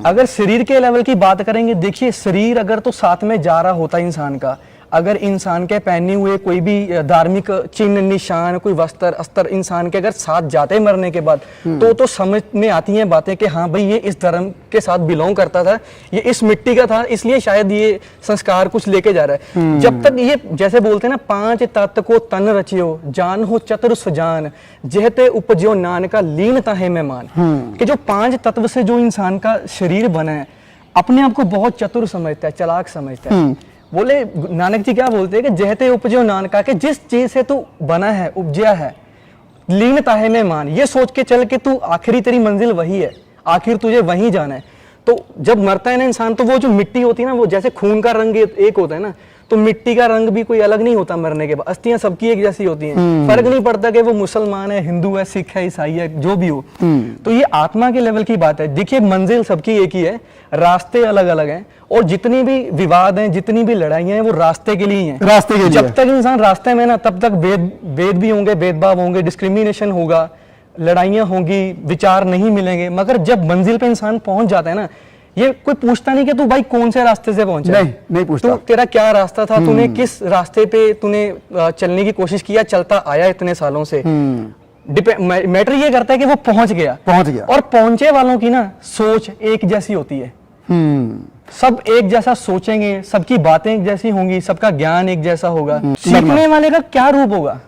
अगर शरीर के लेवल की बात करेंगे, देखिए शरीर अगर तो साथ में जा रहा होता इंसान का, अगर इंसान के पहने हुए कोई भी धार्मिक चिन्ह निशान, कोई वस्त्र अस्त्र इंसान के अगर साथ जाते मरने के बाद, तो समझ में आती हैं बातें कि हाँ भाई ये इस धर्म के साथ बिलोंग करता था, ये इस मिट्टी का था, इसलिए शायद ये संस्कार कुछ लेके जा रहा है। जब तक ये जैसे बोलते हैं ना, 5 तत्व को तन रचियो, जान हो चतुर सुजान, जेहते उपजो नान का लीन ताहे मेहमान। कि जो 5 तत्व से जो इंसान का शरीर बना है, अपने आप को बहुत चतुर समझता है, चालाक समझता है। बोले नानक जी क्या बोलते हैं कि जहते उपजो नानका, के जिस चीज से तू बना है, उपजया है, लीन ताहे में मान, ये सोच के चल के तू आखिरी तेरी मंजिल वही है, आखिर तुझे वहीं जाना है। तो जब मरता है ना इंसान, तो वो जो मिट्टी होती है ना, वो जैसे खून का रंग एक होता है ना, तो मिट्टी का रंग भी कोई अलग नहीं होता मरने के बाद, अस्थियां सबकी एक जैसी होती हैं। फर्क नहीं पड़ता कि वो मुसलमान है, हिंदू है, सिख है, ईसाई है, जो भी हो। तो ये आत्मा के लेवल की बात है। देखिए मंजिल सबकी एक ही है, रास्ते अलग अलग हैं, और जितनी भी विवाद हैं, जितनी भी लड़ाइयां हैं, वो रास्ते के लिए हैं। रास्ते के लिए। जब तक इंसान रास्ते में ना, तब तक भेद भी होंगे, भेदभाव होंगे, डिस्क्रिमिनेशन होगा, लड़ाइयां होंगी, विचार नहीं मिलेंगे। मगर जब मंजिल पे इंसान पहुंच जाता है ना, ये कोई पूछता नहीं कि तू भाई कौन से रास्ते से पहुंचा, नहीं पूछता। तू तेरा क्या रास्ता था, तूने किस रास्ते पे तूने चलने की कोशिश किया, चलता आया इतने सालों से। मैटर ये करता है कि वो पहुंच गया। और पहुंचे वालों की ना सोच एक जैसी होती है। सब एक जैसा सोचेंगे, सबकी बातें एक जैसी होंगी, सबका ज्ञान एक जैसा होगा। सीखने वाले का क्या रूप होगा,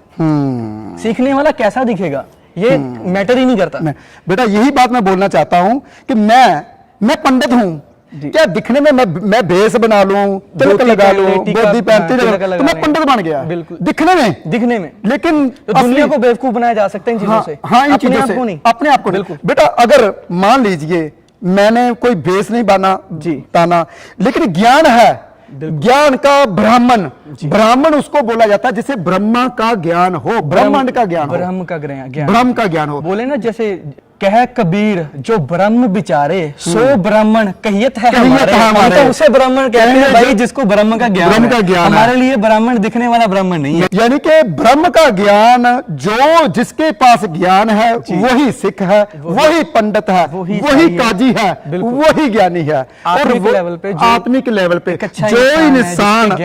सीखने वाला कैसा दिखेगा, ये मैटर ही नहीं करता। बेटा यही बात मैं बोलना चाहता हूं कि मैं पंडित हूं, क्या दिखने में मैं भेष बना लूं, तिलक लगा लूं, बोधी पहनती तो मैं पंडित बन गया। बिल्कुल, दिखने में। लेकिन तो दुनिया को बेवकूफ बनाया जा सकता है इन चीजों से। हाँ, इन चीजों से अपने आप को नहीं। बेटा अगर मान लीजिए मैंने कोई भेष नहीं ताना, लेकिन ज्ञान है, ज्ञान का ब्राह्मण उसको बोला जाता है जिसे ब्रह्मा का ज्ञान हो, ब्रह्मांड का ज्ञान हो, ब्रह्म का ज्ञान हो। बोले ना जैसे कह कबीर, जो ब्रह्म विचारे सो ब्राह्मण कहियत है हमारे। तो उसे ब्राह्मण कहते हैं भाई जिसको ब्रह्म का ज्ञान है। हमारे लिए ब्राह्मण दिखने वाला ब्राह्मण नहीं है। यानी कि ब्रह्म का ज्ञान, जो जिसके पास ज्ञान है वही सिख है, वही पंडित है, वही काजी है, वही ज्ञानी है। आत्मिक लेवल पे जो इंसान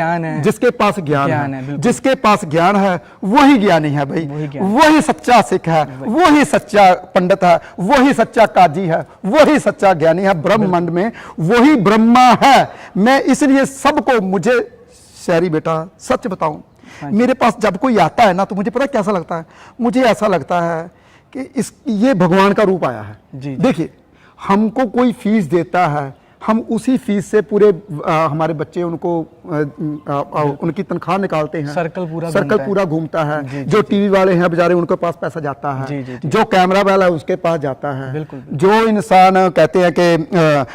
जिसके पास ज्ञान है, जिसके पास ज्ञान है, वही ज्ञानी है भाई, वही सच्चा सिख है, वही सच्चा पंडित है, वही सच्चा काजी है, वही सच्चा ज्ञानी है। ब्रह्मांड में वही ब्रह्मा है। मैं इसलिए सबको, मुझे शहरी बेटा सच बताऊं, मेरे पास जब कोई आता है ना, तो मुझे पता कैसा लगता है, मुझे ऐसा लगता है कि ये भगवान का रूप आया है। देखिए हमको कोई फीस देता है, हम उसी फीस से पूरे हमारे बच्चे उनको उनकी तनख्वाह निकालते हैं, सर्कल पूरा घूमता है। जो टीवी वाले हैं बेचारे, उनके पास पैसा जाता है, जो कैमरा वाला है उसके पास जाता है, जो इंसान कहते हैं कि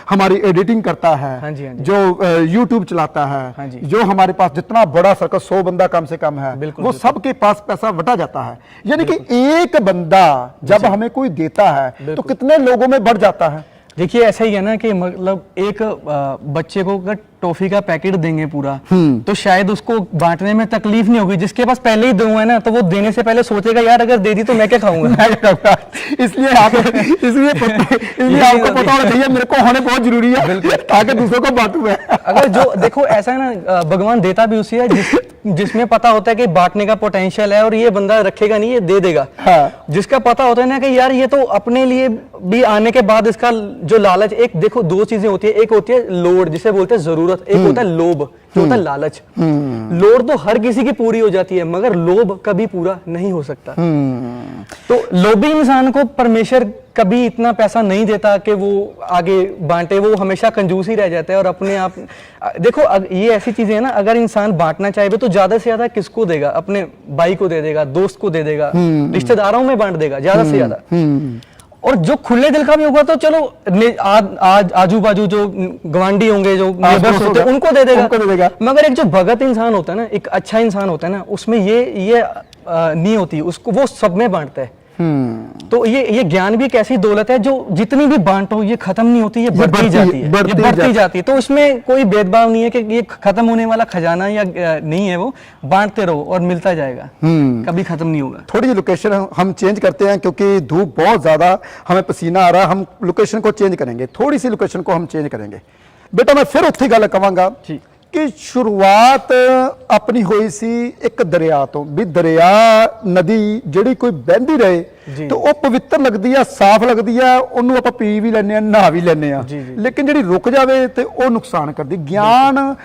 हमारी एडिटिंग करता है, जो यूट्यूब चलाता है, जो हमारे पास जितना बड़ा सर्कल 100 बंदा कम से कम है, वो सबके पास पैसा बटा जाता है। यानी कि एक बंदा जब हमें कोई देता है तो कितने लोगों में बढ़ जाता है। देखिए ऐसा ही है ना कि मतलब एक बच्चे को अगर टॉफी का पैकेट देंगे पूरा तो शायद उसको बांटने में तकलीफ नहीं होगी। जिसके पास पहले ही दो है ना तो वो देने से पहले सोचेगा यार अगर दे दी तो मैं क्या खाऊंगा। इसलिए आपको पता होना चाहिए मेरे को होने बहुत जरूरी है ताकि दूसरों को बांटूं मैं। अगर जो देखो ऐसा है ना भगवान देता भी उसी है जिसमें पता होता है कि बांटने का पोटेंशियल है और ये बंदा रखेगा नहीं, ये दे देगा। हाँ। जिसका पता होता है ना कि यार ये तो अपने लिए भी आने के बाद इसका जो लालच, एक देखो दो चीजें होती है, एक होती है लोड जिसे बोलते हैं जरूरत, एक होता है लोभ जो होता है लालच। लोड तो हर किसी की पूरी हो जाती है मगर लोभ कभी पूरा नहीं हो सकता। तो लोभी इंसान को परमेश्वर कभी इतना पैसा नहीं देता कि वो आगे बांटे, वो हमेशा कंजूस ही रह जाता है और अपने आप देखो ये ऐसी चीजें है ना, अगर इंसान बांटना चाहे तो ज्यादा से ज्यादा किसको देगा? अपने भाई को दे देगा, दोस्त को दे देगा, रिश्तेदारों में बांट देगा ज्यादा से ज्यादा। और जो खुले दिल का भी होगा तो चलो आजू बाजू जो गवांडी होंगे, जो नेबर्स होते हैं उनको दे देगा। मगर एक जो भगत इंसान होता है ना, एक अच्छा इंसान होता है ना, उसमें ये नहीं होती, उसको वो सब में बांटता है। तो ये ज्ञान भी एक ऐसी दौलत है जो जितनी भी बांटो ये खत्म नहीं होती, ये बढ़ती जाती है। तो इसमें कोई भेदभाव नहीं है कि ये खत्म होने वाला खजाना या नहीं है, वो बांटते रहो और मिलता जाएगा, कभी खत्म नहीं होगा। थोड़ी जी लोकेशन हम चेंज करते हैं क्योंकि धूप बहुत ज्यादा, हमें पसीना आ रहा है, हम लोकेशन को चेंज करेंगे, थोड़ी सी लोकेशन को हम चेंज करेंगे। बेटा मैं फिर उत्थे गल कहांगा कि शुरुआत अपनी हुई सी एक दरिया तो, भी दरिया नदी ਜਿਹੜੀ ਕੋਈ ਬਹਿੰਦੀ ਰਹੇ तो ਉਹ ਪਵਿੱਤਰ ਲੱਗਦੀ ਆ, ਸਾਫ਼ ਲੱਗਦੀ ਆ, ਉਹਨੂੰ ਆਪਾਂ ਪੀ ਵੀ ਲੈਂਦੇ ਆ, ਨਹਾ ਵੀ ਲੈਂਦੇ ਆ, ਲੇਕਿਨ ਜਿਹੜੀ ਰੁਕ ਜਾਵੇ ਤੇ ਉਹ ਨੁਕਸਾਨ ਕਰਦੀ। ਗਿਆਨ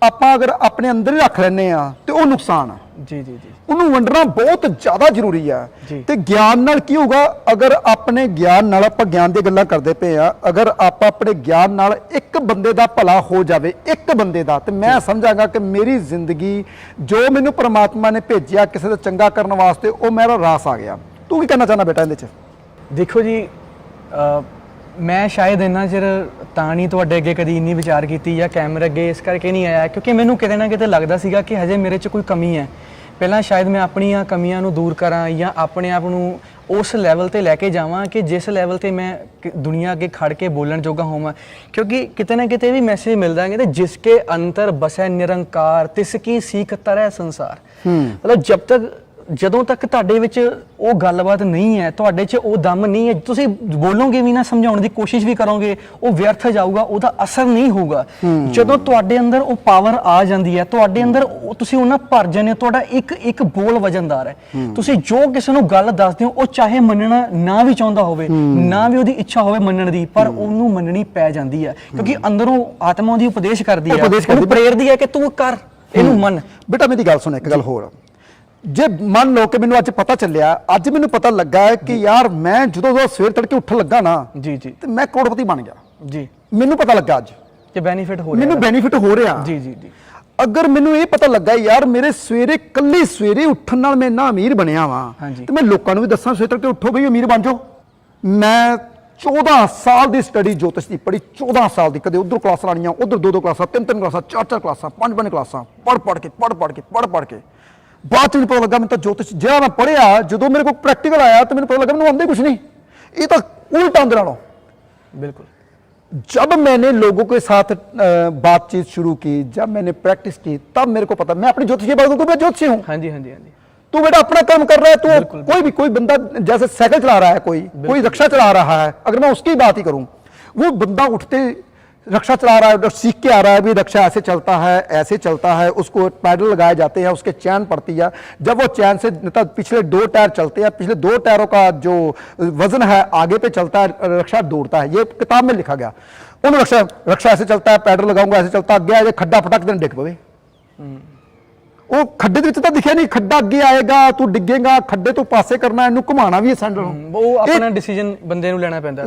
ਆਪਾਂ ਅਗਰ ਆਪਣੇ ਅੰਦਰ ਹੀ ਰੱਖ ਲੈਂਦੇ ਆ ਤੇ ਉਹ ਨੁਕਸਾਨ ਆ। ਜੀ ਜੀ ਜੀ, ਉਹਨੂੰ ਵੰਡਣਾ ਬਹੁਤ ਜ਼ਿਆਦਾ ਜ਼ਰੂਰੀ ਆ। ਤੇ ਗਿਆਨ ਨਾਲ ਕੀ ਹੋਊਗਾ? ਅਗਰ ਆਪਣੇ ਗਿਆਨ ਨਾਲ, ਆਪਾਂ ਗਿਆਨ ਦੀਆਂ ਗੱਲਾਂ ਕਰਦੇ ਪਏ ਆ, ਅਗਰ ਆਪਾਂ ਆਪਣੇ ਗਿਆਨ ਨਾਲ ਇੱਕ ਬੰਦੇ ਦਾ ਭਲਾ ਹੋ ਜਾਵੇ, ਇੱਕ ਬੰਦੇ ਦਾ, ਤੇ ਮੈਂ ਸਮਝਾਂਗਾ ਕਿ ਮੇਰੀ ਜ਼ਿੰਦਗੀ ਜੋ ਮੈਨੂੰ ਪ੍ਰਮਾਤਮਾ ਨੇ ਭੇਜਿਆ ਕਿਸੇ ਦਾ ਚੰਗਾ ਕਰਨ ਵਾਸਤੇ, ਉਹ ਮੇਰਾ ਰਾਸ ਆ ਗਿਆ। ਤੂੰ ਕੀ ਕਹਿਣਾ ਚਾਹੁੰਦਾ ਬੇਟਾ ਇਹਦੇ 'ਚ? ਦੇਖੋ ਜੀ ਮੈਂ ਸ਼ਾਇਦ ਇੰਨਾ ਚਿਰ ਤਾਂ ਨਹੀਂ ਤੁਹਾਡੇ ਅੱਗੇ ਕਦੀ ਇੰਨੀ ਵਿਚਾਰ ਕੀਤੀ ਜਾਂ ਕੈਮਰੇ ਅੱਗੇ ਇਸ ਕਰਕੇ ਨਹੀਂ ਆਇਆ ਕਿਉਂਕਿ ਮੈਨੂੰ ਕਿਤੇ ਨਾ ਕਿਤੇ ਲੱਗਦਾ ਸੀਗਾ ਕਿ ਹਜੇ ਮੇਰੇ 'ਚ ਕੋਈ ਕਮੀ ਹੈ। ਪਹਿਲਾਂ ਸ਼ਾਇਦ ਮੈਂ ਆਪਣੀਆਂ ਕਮੀਆਂ ਨੂੰ ਦੂਰ ਕਰਾਂ ਜਾਂ ਆਪਣੇ ਆਪ ਨੂੰ ਉਸ ਲੈਵਲ ਤੇ ਲੈ ਕੇ ਜਾਵਾਂ ਕਿ ਜਿਸ ਲੈਵਲ ਤੇ ਮੈਂ ਦੁਨੀਆ ਅੱਗੇ ਖੜ ਕੇ ਬੋਲਣ ਜੋਗਾ ਹੋਵਾਂ। ਕਿਉਂਕਿ ਕਿਤੇ ਨਾ ਕਿਤੇ ਵੀ ਮੈਸੇਜ ਮਿਲਦਾ ਹੈ ਕਿ ਜਿਸਕੇ ਅੰਤਰ ਬਸੈ ਨਿਰੰਕਾਰ ਤਿਸ ਕੀ ਸੀਖ ਤਰੈ ਸੰਸਾਰ। ਮਤਲਬ ਜਬ ਤੱਕ ਜਦੋਂ ਤੱਕ ਤੁਹਾਡੇ ਵਿੱਚ ਉਹ ਗੱਲਬਾਤ ਨਹੀਂ ਹੈ, ਤੁਹਾਡੇ 'ਚ ਉਹ ਦਮ ਨਹੀਂ ਹੈ, ਤੁਸੀਂ ਬੋਲੋਗੇ ਵੀ ਨਾ, ਸਮਝਾਉਣ ਦੀ ਕੋਸ਼ਿਸ਼ ਵੀ ਕਰੋਗੇ, ਉਹ ਵਿਅਰਥ ਜਾਊਗਾ, ਉਹਦਾ ਅਸਰ ਨਹੀਂ ਹੋਊਗਾ। ਜਦੋਂ ਤੁਹਾਡੇ ਅੰਦਰ ਉਹ ਪਾਵਰ ਆ ਜਾਂਦੀ ਹੈ, ਤੁਹਾਡੇ ਅੰਦਰ ਤੁਸੀਂ ਉਹਨਾਂ ਭਰ ਜਾਂਦੇ ਹੋ, ਤੁਹਾਡਾ ਇੱਕ ਬੋਲ ਵਜਨਦਾਰ ਹੈ। ਤੁਸੀਂ ਜੋ ਕਿਸੇ ਨੂੰ ਗੱਲ ਦੱਸਦੇ ਹੋ, ਉਹ ਚਾਹੇ ਮੰਨਣਾ ਨਾ ਵੀ ਚਾਹੁੰਦਾ ਹੋਵੇ, ਨਾ ਵੀ ਉਹਦੀ ਇੱਛਾ ਹੋਵੇ ਮੰਨਣ ਦੀ, ਪਰ ਉਹਨੂੰ ਮੰਨਣੀ ਪੈ ਜਾਂਦੀ ਹੈ ਕਿਉਂਕਿ ਅੰਦਰੋਂ ਆਤਮਾ ਉਹਦੀ ਉਪਦੇਸ਼ ਕਰਦੀ ਹੈ, ਉਹਨੂੰ ਪ੍ਰੇਰਦੀ ਹੈ ਕਿ ਤੂੰ ਕਰ, ਇਹਨੂੰ ਮੰਨ। ਬੇਟਾ ਮੇਰੀ ਗੱਲ ਸੁਣ, ਇੱਕ ਗੱਲ ਹੋਰ, ਜੇ ਮੰਨ ਲਓ ਕਿ ਮੈਨੂੰ ਅੱਜ ਪਤਾ ਚੱਲਿਆ, ਅੱਜ ਮੈਨੂੰ ਪਤਾ ਲੱਗਾ ਹੈ ਕਿ ਯਾਰ ਮੈਂ ਜਦੋਂ ਸਵੇਰ ਤੜਕੇ ਉੱਠਣ ਲੱਗਾ ਨਾ ਜੀ ਜੀ ਤੇ ਮੈਂ ਕਰੋੜਪਤੀ ਬਣ ਗਿਆ ਜੀ, ਮੈਨੂੰ ਪਤਾ ਲੱਗਾ ਅੱਜ ਕਿ ਬੈਨੀਫਿਟ ਹੋ ਰਿਹਾ, ਮੈਨੂੰ ਬੈਨੀਫਿਟ ਹੋ ਰਿਹਾ ਜੀ ਜੀ ਜੀ। ਅਗਰ ਮੈਨੂੰ ਇਹ ਪਤਾ ਲੱਗਾ ਯਾਰ ਮੇਰੇ ਕੱਲੇ ਸਵੇਰੇ ਉੱਠਣ ਨਾਲ ਮੈਂ ਇੰਨਾ ਅਮੀਰ ਬਣਿਆ ਵਾਂ ਤੇ ਮੈਂ ਲੋਕਾਂ ਨੂੰ ਵੀ ਦੱਸਾਂ ਸਵੇਰ ਤੜਕੇ ਉੱਠੋ ਬਈ ਅਮੀਰ ਬਣ ਜਾਓ। ਮੈਂ 14 ਸਾਲ ਦੀ ਸਟੱਡੀ ਜੋਤਿਸ਼ ਦੀ ਪੜ੍ਹੀ, 14 ਸਾਲ ਦੀ, ਕਦੇ ਉਧਰ ਕਲਾਸਾਂ ਲਾਣੀਆਂ, ਉਧਰ 2 ਕਲਾਸਾਂ, 3 ਕਲਾਸਾਂ, 4 ਕਲਾਸਾਂ, 5 ਕਲਾਸਾਂ, ਪੜ੍ਹ ਕੇ ਬਾਅਦ ਚ ਮੈਨੂੰ ਪਤਾ ਲੱਗਾ, ਮੈਨੂੰ ਤਾਂ ਜੋਤਿਸ਼ ਜਿਹੜਾ ਮੈਂ ਪੜ੍ਹਿਆ, ਜਦੋਂ ਮੇਰੇ ਕੋਲ ਪ੍ਰੈਕਟੀਕਲ ਆਇਆ ਤਾਂ ਮੈਨੂੰ ਪਤਾ ਲੱਗਾ ਮੈਨੂੰ ਆਉਂਦਾ कुछ नहीं, ये तो उल्टा अंदर आना। बिल्कुल, जब मैंने लोगों के साथ बातचीत शुरू की, जब मैंने प्रैक्टिस की, तब मेरे को पता, मैं अपनी ज्योतिष की बात करूं तो मैं ज्योतिषी हूं। हाँ जी हाँ जी हाँ जी। तू बेटा अपना काम कर रहा है, तू कोई बंदा जैसे साइकिल चला रहा है, कोई रिक्शा चला रहा है, अगर मैं उसकी बात ही करूं, वो बंदा उठते रक्षा चला रहा है, सीख के आ रहा है भी रक्षा ऐसे चलता है, उसको पैडल लगाए जाते हैं, उसके चैन पड़ती है, जब वो चैन से पिछले 2 टायर चलते हैं, पिछले 2 टायरों का जो वजन है आगे पे चलता है, रक्षा दौड़ता है। ये किताब में लिखा गया, उन रक्षा ऐसे चलता है, पैडल लगाऊंगा ऐसे चलता, अगे आए खड्डा फटक दिन डिग पवे, वो खड्डे ਦੇ ਵਿੱਚ ਤਾਂ ਦਿਖਿਆ ਨਹੀਂ, ਖੱਡਾ ਅੱਗੇ ਆਏਗਾ, ਤੂੰ ਡਿੱਗੇਗਾ, ਖੱਡੇ ਤੋਂ ਪਾਸੇ ਕਰਨਾ, ਇਹਨੂੰ ਘੁਮਾਉਣਾ ਵੀ ਹੈ ਸੈਂਟਰ ਨੂੰ, ਉਹ ਆਪਣਾ ਡਿਸੀਜਨ ਬੰਦੇ ਨੂੰ ਲੈਣਾ ਪੈਂਦਾ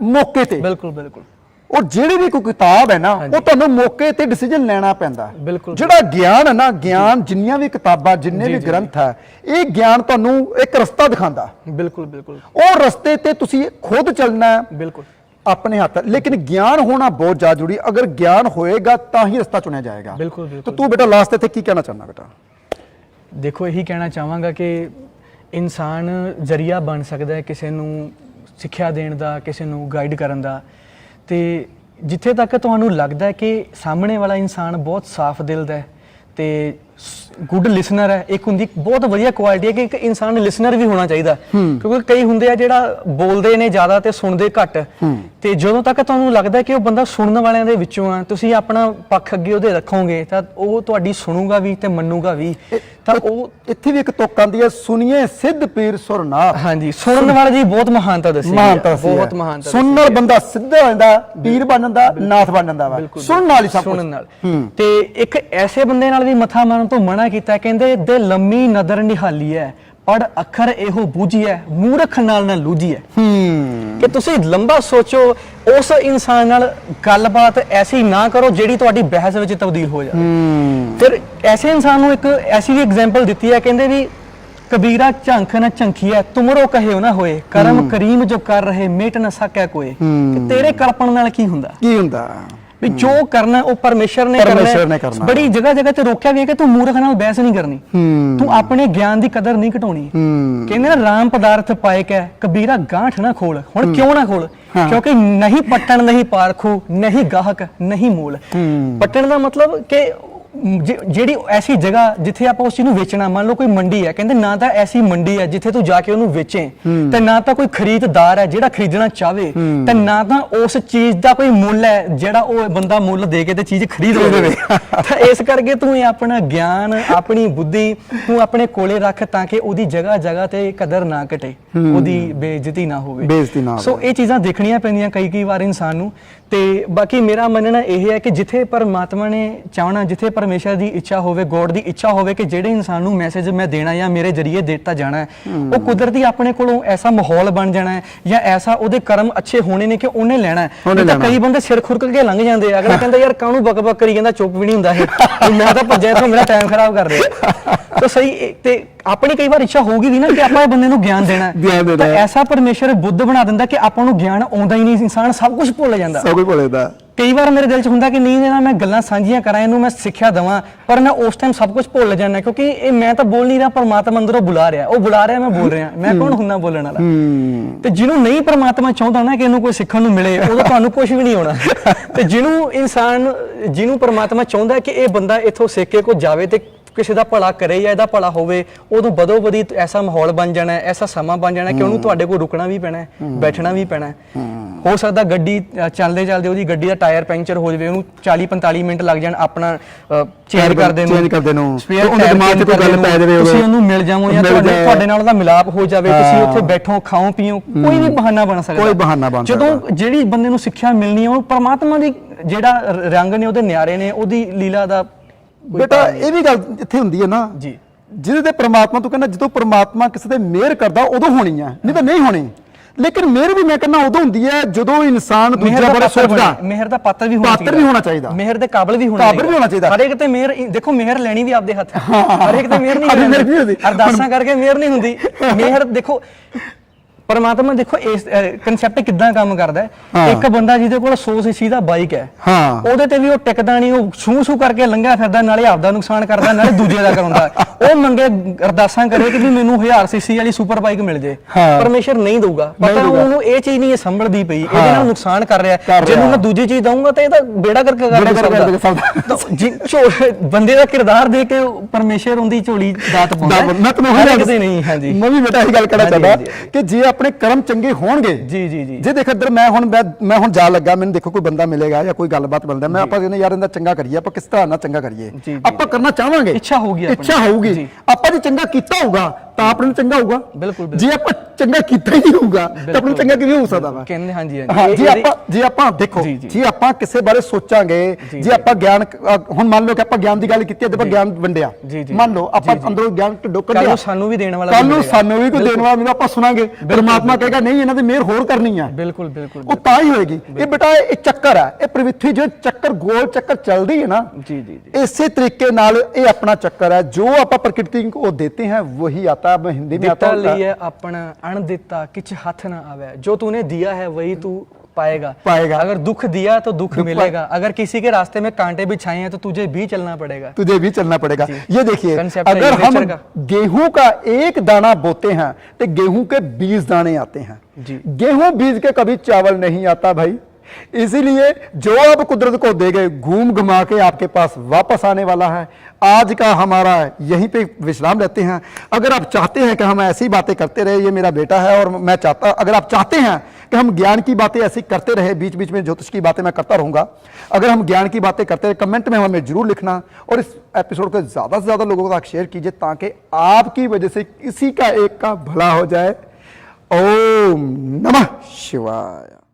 ਮੌਕੇ ਤੇ। ਬਿਲਕੁਲ ਬਿਲकुल। और ਜਿਹੜੀ ਵੀ ਕੋਈ ਕਿਤਾਬ ਹੈ ਨਾ, ਉਹ ਤੁਹਾਨੂੰ ਮੌਕੇ ਤੇ ਡਿਸੀਜਨ ਲੈਣਾ ਪੈਂਦਾ। ਜਿਹੜਾ ਗਿਆਨ ਹੈ ਨਾ, ਗਿਆਨ ਜਿੰਨੀਆਂ ਵੀ ਕਿਤਾਬਾਂ, ਜਿੰਨੇ ਵੀ ਗ੍ਰੰਥ ਹੈ, ਇਹ ਗਿਆਨ ਤੁਹਾਨੂੰ ਇੱਕ ਰਸਤਾ ਦਿਖਾਉਂਦਾ। ਬਿਲਕੁਲ ਬਿਲकुल। ਉਹ ਰਸਤੇ ਤੇ ਤੁਸੀਂ ਖੁਦ ਚੱਲਣਾ ਹੈ, ਬਿਲकुल अपने हाथ। लेकिन ज्ञान होना बहुत ज्यादा जरूरी, अगर ज्ञान होएगा तो ही रास्ता चुना जाएगा। बिल्कुल बिल्कुल। तो तू बेटा लास्ट इत्थे की कहना चाहना बेटा? देखो यही कहना चाहांगा कि इंसान जरिया बन सकता है किसी नूं ਸਿੱਖਿਆ ਦੇਣ ਦਾ, ਕਿਸੇ ਨੂੰ ਗਾਈਡ ਕਰਨ ਦਾ। ਤੇ ਜਿੱਥੇ ਤੱਕ ਤੁਹਾਨੂੰ ਲੱਗਦਾ ਹੈ ਕਿ ਸਾਹਮਣੇ ਵਾਲਾ ਇਨਸਾਨ ਬਹੁਤ ਸਾਫ਼ ਦਿਲ ਦਾ ਹੈ ਤੇ ਗੁੱਡ ਲਿਸਨਰ ਹੈ, ਇੱਕ ਹੁੰਦੀ ਬਹੁਤ ਵਧੀਆ ਕੁਆਲਿਟੀ ਹੈ ਕਿ ਇੱਕ ਇਨਸਾਨ ਲਿਸਨਰ ਵੀ ਹੋਣਾ ਚਾਹੀਦਾ, ਕਿਉਂਕਿ ਕਈ ਹੁੰਦੇ ਆ ਜਿਹੜਾ ਬੋਲਦੇ ਨੇ ਜ਼ਿਆਦਾ ਤੇ ਸੁਣਦੇ ਘੱਟ। ਤੇ ਜਦੋਂ ਤੱਕ ਤੁਹਾਨੂੰ ਲੱਗਦਾ ਕਿ ਉਹ ਬੰਦਾ ਸੁਣਨ ਵਾਲਿਆਂ ਦੇ ਵਿੱਚੋਂ ਆ, ਤੁਸੀਂ ਆਪਣਾ ਪੱਖ ਅੱਗੇ ਉਹਦੇ ਰੱਖੋਗੇ ਤਾਂ ਉਹ ਤੁਹਾਡੀ ਸੁਣੂਗਾ ਵੀ ਤੇ ਮੰਨੂਗਾ ਵੀ। ਤਾਂ ਉਹ ਇੱਥੇ ਵੀ ਇੱਕ ਤੁਕ ਆਉਂਦੀ ਹੈ, ਸੁਣੀਏ ਸਿੱਧ ਪੀਰ ਸੁਰਨਾਥ। ਹਾਂਜੀ, ਸੁਣਨ ਵਾਲੇ ਦੀ ਬਹੁਤ ਮਹਾਨਤਾ ਦੱਸੀ ਗਈ ਹੈ, ਬਹੁਤ ਮਹਾਨਤਾ। ਸੁਣਨ ਨਾਲ ਬੰਦਾ ਸਿੱਧਾ ਹੋ ਜਾਂਦਾ, ਪੀਰ ਬਣ ਜਾਂਦਾ, ਨਾਥ ਬਣ ਜਾਂਦਾ ਵਾ, ਸੁਣਨ ਨਾਲ ਹੀ ਸਭ ਕੁਝ। ਸੁਣਨ ਨਾਲ। ਤੇ ਇੱਕ ਐਸੇ ਬੰਦੇ ਨਾਲ ਵੀ ਮੱਥਾ ਮਾਰਨ ਤੋਂ ਮਨਾ ਕੀਤਾ, ਕਹਿੰਦੇ ਦੇ ਲੰਮੀ ਨਦਰ ਨਿਹਾਲੀ ਹੈ, ਪੜ ਅੱਖਰ ਇਹੋ ਬੂਝੀਐ, ਮੂਰਖ ਨਾਲ ਨਾ ਲੂਝੀਐ। ਕਿ ਤੁਸੀਂ ਲੰਬਾ ਸੋਚੋ, ਉਸ ਇਨਸਾਨ ਨਾਲ ਗੱਲਬਾਤ ਐਸੀ ਨਾ ਕਰੋ ਜਿਹੜੀ ਤੁਹਾਡੀ ਬਹਿਸ ਵਿੱਚ ਤਬਦੀਲ ਹੋ ਜਾਵੇ। ਫਿਰ ਐਸੇ ਇਨਸਾਨ ਨੂੰ ਇੱਕ ਐਸੀ ਵੀ ਐਗਜ਼ਾਮਪਲ ਦਿੱਤੀ ਹੈ, ਕਹਿੰਦੇ ਵੀ ਕਬੀਰਾ ਝੰਖ ਨਾ ਝੰਖੀਐ, ਤੁਮਰੋ ਕਹਿਓ ਨਾ ਹੋਏ, ਕਰਮ ਕਰੀਮ ਜੋ ਕਰ ਰਹੇ ਮੇਟ ਨਾ ਸਕੈ ਕੋਏ। ਕਿ ਤੇਰੇ ਕਲਪਣ ਨਾਲ ਕੀ ਹੁੰਦਾ, ਕੀ ਹੁੰਦਾ ਵੀ ਜੋ ਕਰਨਾ ਉਹ ਪਰਮੇਸ਼ਰ ਨੇ ਕਰਨਾ। ਬੜੀ ਜਗ੍ਹਾ ਜਗ੍ਹਾ ਤੇ ਰੋਕਿਆ ਵੀ ਹੈ ਕਿ ਤੂੰ ਮੂਰਖ ਨਾਲ ਬਹਿਸ ਨਹੀਂ ਕਰਨੀ, ਤੂੰ ਆਪਣੇ ਗਿਆਨ ਦੀ ਕਦਰ ਨਹੀਂ ਘਟਾਉਣੀ। ਕਹਿੰਦੇ ਨਾ ਰਾਮ ਪਦਾਰਥ ਪਾਏ ਕੈ, ਕਬੀਰਾ ਗਾਂਠ ਨਾ ਖੋਲ। ਹੁਣ ਕਿਉਂ ਨਾ ਖੋਲ? ਕਿਉਂਕਿ ਨਹੀਂ ਪੱਟਣ ਨਹੀਂ ਪਾਰਖੂ, ਨਹੀਂ ਗਾਹਕ ਨਹੀਂ ਮੋਲ। ਪੱਟਣ ਦਾ ਮਤਲਬ ਕਿ ਜਿਹੜੀ ਐਸੀ ਜਗ੍ਹਾ ਜਿੱਥੇ ਆਪਾਂ ਉਸ ਚੀਜ਼ ਨੂੰ ਵੇਚਣਾ, ਮੰਨ ਲਓ ਕੋਈ ਮੰਡੀ ਹੈ, ਕਹਿੰਦੇ ਨਾ ਤਾਂ ਐਸੀ ਮੰਡੀ ਹੈ ਜਿੱਥੇ ਤੂੰ ਜਾ ਕੇ ਉਹਨੂੰ ਵੇਚੇ, ਤੇ ਨਾ ਤਾਂ ਕੋਈ ਖਰੀਦਦਾਰ ਹੈ ਜਿਹੜਾ ਖਰੀਦਣਾ ਚਾਹਵੇ, ਤੇ ਨਾ ਤਾਂ ਉਸ ਚੀਜ਼ ਦਾ ਕੋਈ ਮੁੱਲ ਹੈ ਜਿਹੜਾ ਉਹ ਬੰਦਾ ਮੁੱਲ ਦੇ ਕੇ ਤੇ ਚੀਜ਼ ਖਰੀਦ ਲਵੇ। ਤਾਂ ਇਸ ਕਰਕੇ ਤੂੰ ਇਹ ਆਪਣਾ ਗਿਆਨ, ਆਪਣੀ ਬੁੱਧੀ ਤੂੰ ਆਪਣੇ ਕੋਲੇ ਰੱਖ ਤਾਂ ਕਿ ਉਹਦੀ ਜਗ੍ਹਾ ਜਗ੍ਹਾ ਤੇ ਕਦਰ ਨਾ ਘਟੇ, ਉਹਦੀ ਬੇਇੱਜ਼ਤੀ ਨਾ ਹੋਵੇ। ਸੋ ਇਹ ਚੀਜ਼ਾਂ ਦੇਖਣੀਆਂ ਪੈਂਦੀਆਂ ਕਈ ਵਾਰ ਇਨਸਾਨ ਨੂੰ। ਤੇ ਬਾਕੀ ਮੇਰਾ ਮੰਨਣਾ ਇਹ ਹੈ ਕਿ ਜਿੱਥੇ ਪਰਮਾਤਮਾ ਨੇ ਚਾਹਣਾ, ਜਿੱਥੇ ਪਰਮੇਸ਼ਰ ਦੀ ਇੱਛਾ ਹੋਵੇ, ਗੋਡ ਦੀ ਇੱਛਾ ਹੋਵੇ ਕਿ ਜਿਹੜੇ ਇਨਸਾਨ ਨੂੰ ਮੈਸੇਜ ਮੈਂ ਦੇਣਾ ਜਾਂ ਮੇਰੇ ਜਰੀਏ ਦਿੱਤਾ ਜਾਣਾ ਹੈ, ਉਹ ਕੁਦਰਤੀ ਆਪਣੇ ਕੋਲੋਂ ਐਸਾ ਮਾਹੌਲ ਬਣ ਜਾਣਾ ਹੈ ਜਾਂ ਐਸਾ ਉਹਦੇ ਕਰਮ ਅੱਛੇ ਹੋਣੇ ਨੇ ਕਿ ਉਹਨੇ ਲੈਣਾ ਹੈ। ਤਾਂ ਕਈ ਬੰਦੇ ਸਿਰ ਖੁਰਕ ਕੇ ਲੰਘ ਜਾਂਦੇ ਆ, ਅਗਲਾ ਕਹਿੰਦਾ ਯਾਰ ਕਾਹਨੂੰ ਬਕ ਕਰੀ ਜਾਂਦਾ, ਚੁੱਪ ਵੀ ਨਹੀਂ ਹੁੰਦਾ ਇਹ, ਮੈਂ ਤਾਂ ਭੱਜਿਆ ਇੱਥੋਂ, ਮੇਰਾ ਟਾਈਮ ਖਰਾਬ ਕਰ ਰਿਹਾ। ਤਾਂ ਸਹੀ, ਤੇ ਆਪਣੀ ਕਈ ਵਾਰ ਇੱਛਾ ਹੋਊਗੀ ਵੀ ਨਾ ਕਿ ਆਪਾਂ ਇਹ ਬੰਦੇ ਨੂੰ ਗਿਆਨ ਦੇਣਾ, ਤਾਂ ਐਸਾ ਪਰਮੇਸ਼ਰ ਬੁੱਧ ਬਣਾ ਦਿੰਦਾ ਕਿ ਆਪਾਂ ਨੂੰ ਗਿਆਨ ਆਉਂਦਾ ਹੀ ਨਹੀਂ, ਇਨਸਾਨ ਸਭ ਕੁਝ ਭੁੱਲ ਜਾਂਦਾ। ਕਈ ਵਾਰ ਮੇਰੇ ਦਿਲ 'ਚ ਹੁੰਦਾ ਕਿ ਨਹੀਂ ਨਾ ਮੈਂ ਗੱਲਾਂ ਸਾਂਝੀਆਂ ਕਰਾਂ, ਇਹਨੂੰ ਮੈਂ ਸਿੱਖਿਆ ਦੇਵਾਂ, ਪਰ ਮੈਂ ਉਸ ਟਾਈਮ ਸਭ ਕੁਝ ਭੁੱਲ ਜਾਂਦਾ, ਕਿਉਂਕਿ ਇਹ ਮੈਂ ਤਾਂ ਬੋਲ ਨਹੀਂ ਰਿਹਾ, ਪਰਮਾਤਮਾ ਅੰਦਰੋਂ ਬੁਲਾ ਰਿਹਾ, ਉਹ ਬੁਲਾ ਰਿਹਾ, ਮੈਂ ਬੋਲ ਰਿਹਾ, ਮੈਂ ਕੌਣ ਹੁੰਦਾ ਬੋਲਣ ਵਾਲਾ। ਤੇ ਜਿਹਨੂੰ ਨਹੀਂ ਪਰਮਾਤਮਾ ਚਾਹੁੰਦਾ ਨਾ ਕਿ ਇਹਨੂੰ ਕੋਈ ਸਿੱਖਣ ਨੂੰ ਮਿਲੇ, ਉਦੋਂ ਤੁਹਾਨੂੰ ਕੁਝ ਵੀ ਨਹੀਂ ਆਉਣਾ। ਤੇ ਜਿਹਨੂੰ ਪਰਮਾਤਮਾ ਚਾਹੁੰਦਾ ਕਿ ਇਹ ਬੰਦਾ ਇੱਥੋਂ ਸਿੱਖ ਕੇ ਕੋਈ ਜਾਵੇ ਤੇ ਕਿਸੇ ਦਾ ਭਲਾ ਕਰੇ ਜਾਂ ਇਹਦਾ ਭਲਾ ਹੋਵੇ, ਉਦੋਂ ਬਦੋ ਬਦੀ ਐਸਾ ਮਾਹੌਲ ਬਣ ਜਾਣਾ, ਐਸਾ ਸਮਾਂ ਬਣ ਜਾਣਾ ਕਿ ਉਹਨੂੰ ਤੁਹਾਡੇ ਕੋਲ ਰੁਕਣਾ ਵੀ ਪੈਣਾ, ਬੈਠਣਾ ਵੀ ਪੈਣਾ। ਹੋ ਸਕਦਾ ਗੱਡੀ ਚੱਲਦੇ ਚੱਲਦੇ ਉਹਦੀ ਗੱਡੀ ਦਾ ਟਾਇਰ ਪੈਂਚਰ ਹੋ ਜਾਵੇ, ਉਹਨੂੰ 40-45 ਮਿੰਟ ਲੱਗ ਜਾਣ ਆਪਣਾ ਚੇਂਜ ਕਰਦੇ ਨੂੰ, ਸਪੇਅਰ ਦਿਮਾਗ 'ਚ ਕੋਈ ਗੱਲ ਪੈ ਜਾਵੇ, ਤੁਸੀਂ ਉਹਨੂੰ ਮਿਲ ਜਾਵੋ ਜਾਂ ਤੁਹਾਡੇ ਨਾਲ ਉਹਦਾ ਮਿਲਾਪ ਹੋ ਜਾਵੇ, ਤੁਸੀਂ ਉੱਥੇ ਬੈਠੋ, ਖਾਓ ਪੀਓ, ਕੋਈ ਵੀ ਬਹਾਨਾ ਬਣ ਸਕਦਾ। ਜਦੋਂ ਜਿਹੜੀ ਬੰਦੇ ਨੂੰ ਸਿੱਖਿਆ ਮਿਲਣੀ ਹੈ, ਉਹ ਪਰਮਾਤਮਾ ਦੀ ਜਿਹੜਾ ਰੰਗ ਨੇ, ਉਹਦੇ ਨਿਆਰੇ ਨੇ, ਉਹਦੀ ਲੀਲਾ ਦਾ ਬੇਟਾ ਇਹ ਵੀ ਗੱਲ ਇੱਥੇ ਹੁੰਦੀ ਹੈ ਨਾ ਜੀ, ਜਿਹਦੇ ਤੇ ਪ੍ਰਮਾਤਮਾ ਤੂੰ ਕਹਿੰਦਾ ਜਦੋਂ ਪ੍ਰਮਾਤਮਾ ਕਿਸੇ ਤੇ ਮਿਹਰ ਕਰਦਾ ਉਦੋਂ ਹੋਣੀ ਆ, ਨਹੀਂ ਤਾਂ ਨਹੀਂ ਹੋਣੀ। ਲੇਕਿਨ ਮਿਹਰ ਵੀ ਮੈਂ ਕਹਿੰਦਾ ਉਦੋਂ ਹੁੰਦੀ ਹੈ ਜਦੋਂ ਇਨਸਾਨ ਦੂਜਾ ਬਾਰੇ ਸੋਚਦਾ। ਮਿਹਰ ਦਾ ਪਾਤਰ ਵੀ ਹੋਣਾ ਚਾਹੀਦਾ, ਮਿਹਰ ਦੇ ਕਾਬਿਲ ਵੀ ਹੋਣਾ ਚਾਹੀਦਾ। ਹਰ ਇੱਕ ਤੇ ਮਿਹਰ, ਦੇਖੋ ਮਿਹਰ ਲੈਣੀ ਵੀ ਆਪਦੇ ਹੱਥ, ਹਰ ਇੱਕ ਤੇ ਮਿਹਰ ਨਹੀਂ ਹੁੰਦੀ, ਅਰਦਾਸਾਂ ਕਰਕੇ ਮਿਹਰ ਨਹੀਂ ਹੁੰਦੀ। ਮਿਹਰ ਦੇਖੋ ਪਰਮਾਤਮਾ ਦੇਖੋ ਇਸ ਕਨਸੈਪਟ ਕਿੱਦਾਂ ਕੰਮ ਕਰਦਾ ਹੈ। ਇੱਕ ਬੰਦਾ ਜਿਹਦੇ ਕੋਲ 100 ਸੀਸੀ ਦਾ ਬਾਈਕ ਹੈ, ਉਹਦੇ ਤੇ ਵੀ ਉਹ ਟਿਕਦਾ ਨਹੀਂ, ਉਹ ਛੂ ਕਰਕੇ ਲੰਘਿਆ ਫਿਰਦਾ, ਨਾਲੇ ਆਪਦਾ ਨੁਕਸਾਨ ਕਰਦਾ ਨਾਲੇ ਦੂਜੇ ਦਾ ਕਰਾਉਂਦਾ। ਉਹ ਮੰਗੇ ਅਰਦਾਸਾਂ ਕਰੇ ਕਿ ਵੀ ਮੈਨੂੰ 1000 ਸੀਸੀ ਵਾਲੀ ਸੁਪਰ ਬਾਈਕ ਮਿਲ ਜੇ, ਪਰਮੇਸ਼ਰ ਨਹੀਂ ਦਊਗਾ। ਪਤਾ ਉਹਨੂੰ ਇਹ ਚੀਜ਼ ਨਹੀਂ ਸੰਭਲਦੀ ਪਈ, ਇਹਦੇ ਨਾਲ ਨੁਕਸਾਨ ਕਰ ਰਿਹਾ। ਜਦੋਂ ਮੈਂ ਦੂਜੀ ਚੀਜ਼ ਦਊਂਗਾ ਤਾਂ ਇਹਦਾ ਬੇੜਾ ਕਰਕੇ ਬੰਦੇ ਦਾ ਕਿਰਦਾਰ ਦੇਖ ਕੇ ਪਰਮੇਸ਼ਰ ਉਹਦੀ ਝੋਲੀ ਦਾਤ ਪਾਉਂਦਾ ਨਹੀਂ। ਹਾਂਜੀ, ਮੈਂ ਵੀ ਬੇਟਾ ਇਹ ਗੱਲ ਕਹਿਣਾ ਚਾਹੁੰਦਾ ਕਿ ਜੇ ਆਪਣੇ ਕਰਮ ਚੰਗੇ ਹੋਣਗੇ, ਜੀ ਜੀ ਜੀ, ਜੇ ਦੇਖ ਇੱਧਰ ਮੈਂ ਹੁਣ ਜਾ ਲੱਗਾ, ਮੈਨੂੰ ਦੇਖੋ ਕੋਈ ਬੰਦਾ ਮਿਲੇਗਾ ਜਾਂ ਕੋਈ ਗੱਲਬਾਤ ਮਿਲਦਾ, ਮੈਂ ਆਪਾਂ ਕਹਿੰਦੇ ਯਾਰ ਇਹਦਾ ਚੰਗਾ ਕਰੀਏ, ਆਪਾਂ ਕਿਸ ਤਰ੍ਹਾਂ ਨਾਲ ਚੰਗਾ ਕਰੀਏ, ਆਪਾਂ ਕਰਨਾ ਚਾਹਾਂਗੇ, ਇੱਛਾ ਹੋਊਗੀ, ਆਪਾਂ ਜੇ ਚੰਗਾ ਕੀਤਾ ਹੋਊਗਾ ਤਾਂ ਆਪਣੇ ਨੂੰ ਚੰਗਾ ਹੋਊਗਾ। ਬਿਲਕੁਲ, ਜੇ ਆਪਾਂ ਚੰਗਾ ਕੀਤਾ ਹੀ ਨਹੀਂ ਹੋਊਗਾ ਤਾਂ ਆਪਣੇ ਨੂੰ ਚੰਗਾ ਕਿਵੇਂ ਹੋ ਸਕਦਾ ਵਾ? ਕਹਿੰਦੇ ਹਾਂਜੀ, ਜੇ ਆਪਾਂ ਦੇਖੋ, ਜੇ ਆਪਾਂ ਕਿਸੇ ਬਾਰੇ ਸੋਚਾਂਗੇ, ਜੇ ਆਪਾਂ ਗਿਆਨ, ਹੁਣ ਮੰਨ ਲਓ ਕਿ ਆਪਾਂ ਗਿਆਨ ਦੀ ਗੱਲ ਕੀਤੀ, ਆਪਾਂ ਗਿਆਨ ਵੰਡਿਆ, ਮੰਨ ਲਓ ਆਪਾਂ ਅੰਦਰੋਂ ਗਿਆਨ ਢਿੱਡੋਂ ਕੱਢਿਆ, ਸਾਨੂੰ ਵੀ ਦੇਣ ਵਾਲਾ, ਕੱਲ ਨੂੰ ਸਾਨੂੰ ਵੀ ਕੋਈ ਦੇਣ ਵਾਲਾ ਮਿਲਦਾ, ਆਪਾਂ ਸੁਣਾਂਗੇ, ਪਰਮਾਤਮਾ ਕਹੇਗਾ ਨਹੀਂ ਇਹਨਾਂ ਦੀ ਮਿਹਰ ਹੋਰ ਕਰਨੀ ਆ। ਬਿਲਕੁਲ ਬਿਲਕੁਲ, ਉਹ ਤਾਂ ਹੀ ਹੋਏਗੀ। ਇਹ ਬੇਟਾ ਇਹ ਚੱਕਰ ਹੈ, ਇਹ ਪ੍ਰਵਿਰਤੀ ਜੋ ਚੱਕਰ, ਗੋਲ ਚੱਕਰ ਚੱਲਦੀ ਹੈ ਨਾ, ਜੀ ਜੀ, ਇਸੇ ਤਰੀਕੇ ਨਾਲ ਇਹ ਆਪਣਾ ਚੱਕਰ ਹੈ। ਜੋ ਆਪਾਂ ਪ੍ਰਕਿਰਤੀ को देते हैं वही आता है। हिंदी में आता है अपना अण दिता किछ हाथ ना आवे, जो तूने दिया है वही तू पाएगा। अगर दुख दिया तो दुख मिलेगा, अगर किसी के रास्ते में कांटे बिछाए हैं तो तुझे भी चलना पड़ेगा। तुझे भी चलना पड़ेगा। ये देखिए, Concept है अगर हम nature का। गेहूं का एक दाना बोते हैं तो गेहूं के 20 दाने आते हैं जी। गेहूं बीज के कभी चावल नहीं आता भाई। इसीलिए जो आप कुदरत को दे गए घूम घुमा के आपके पास वापस आने वाला है। आज का हमारा यहीं पे विश्राम लेते हैं। अगर आप चाहते हैं कि हम ऐसी बातें करते रहे, ये मेरा बेटा है और मैं चाहता, अगर आप चाहते हैं कि हम ज्ञान की बातें ऐसी करते रहे, बीच बीच में ज्योतिष की बातें मैं करता रहूंगा, अगर हम ज्ञान की बातें करते रहे, कमेंट में हमें जरूर लिखना और इस एपिसोड को ज्यादा से ज्यादा लोगों तक शेयर कीजिए ताकि आपकी वजह से किसी का एक का भला हो जाए। ओम नमः शिवाय।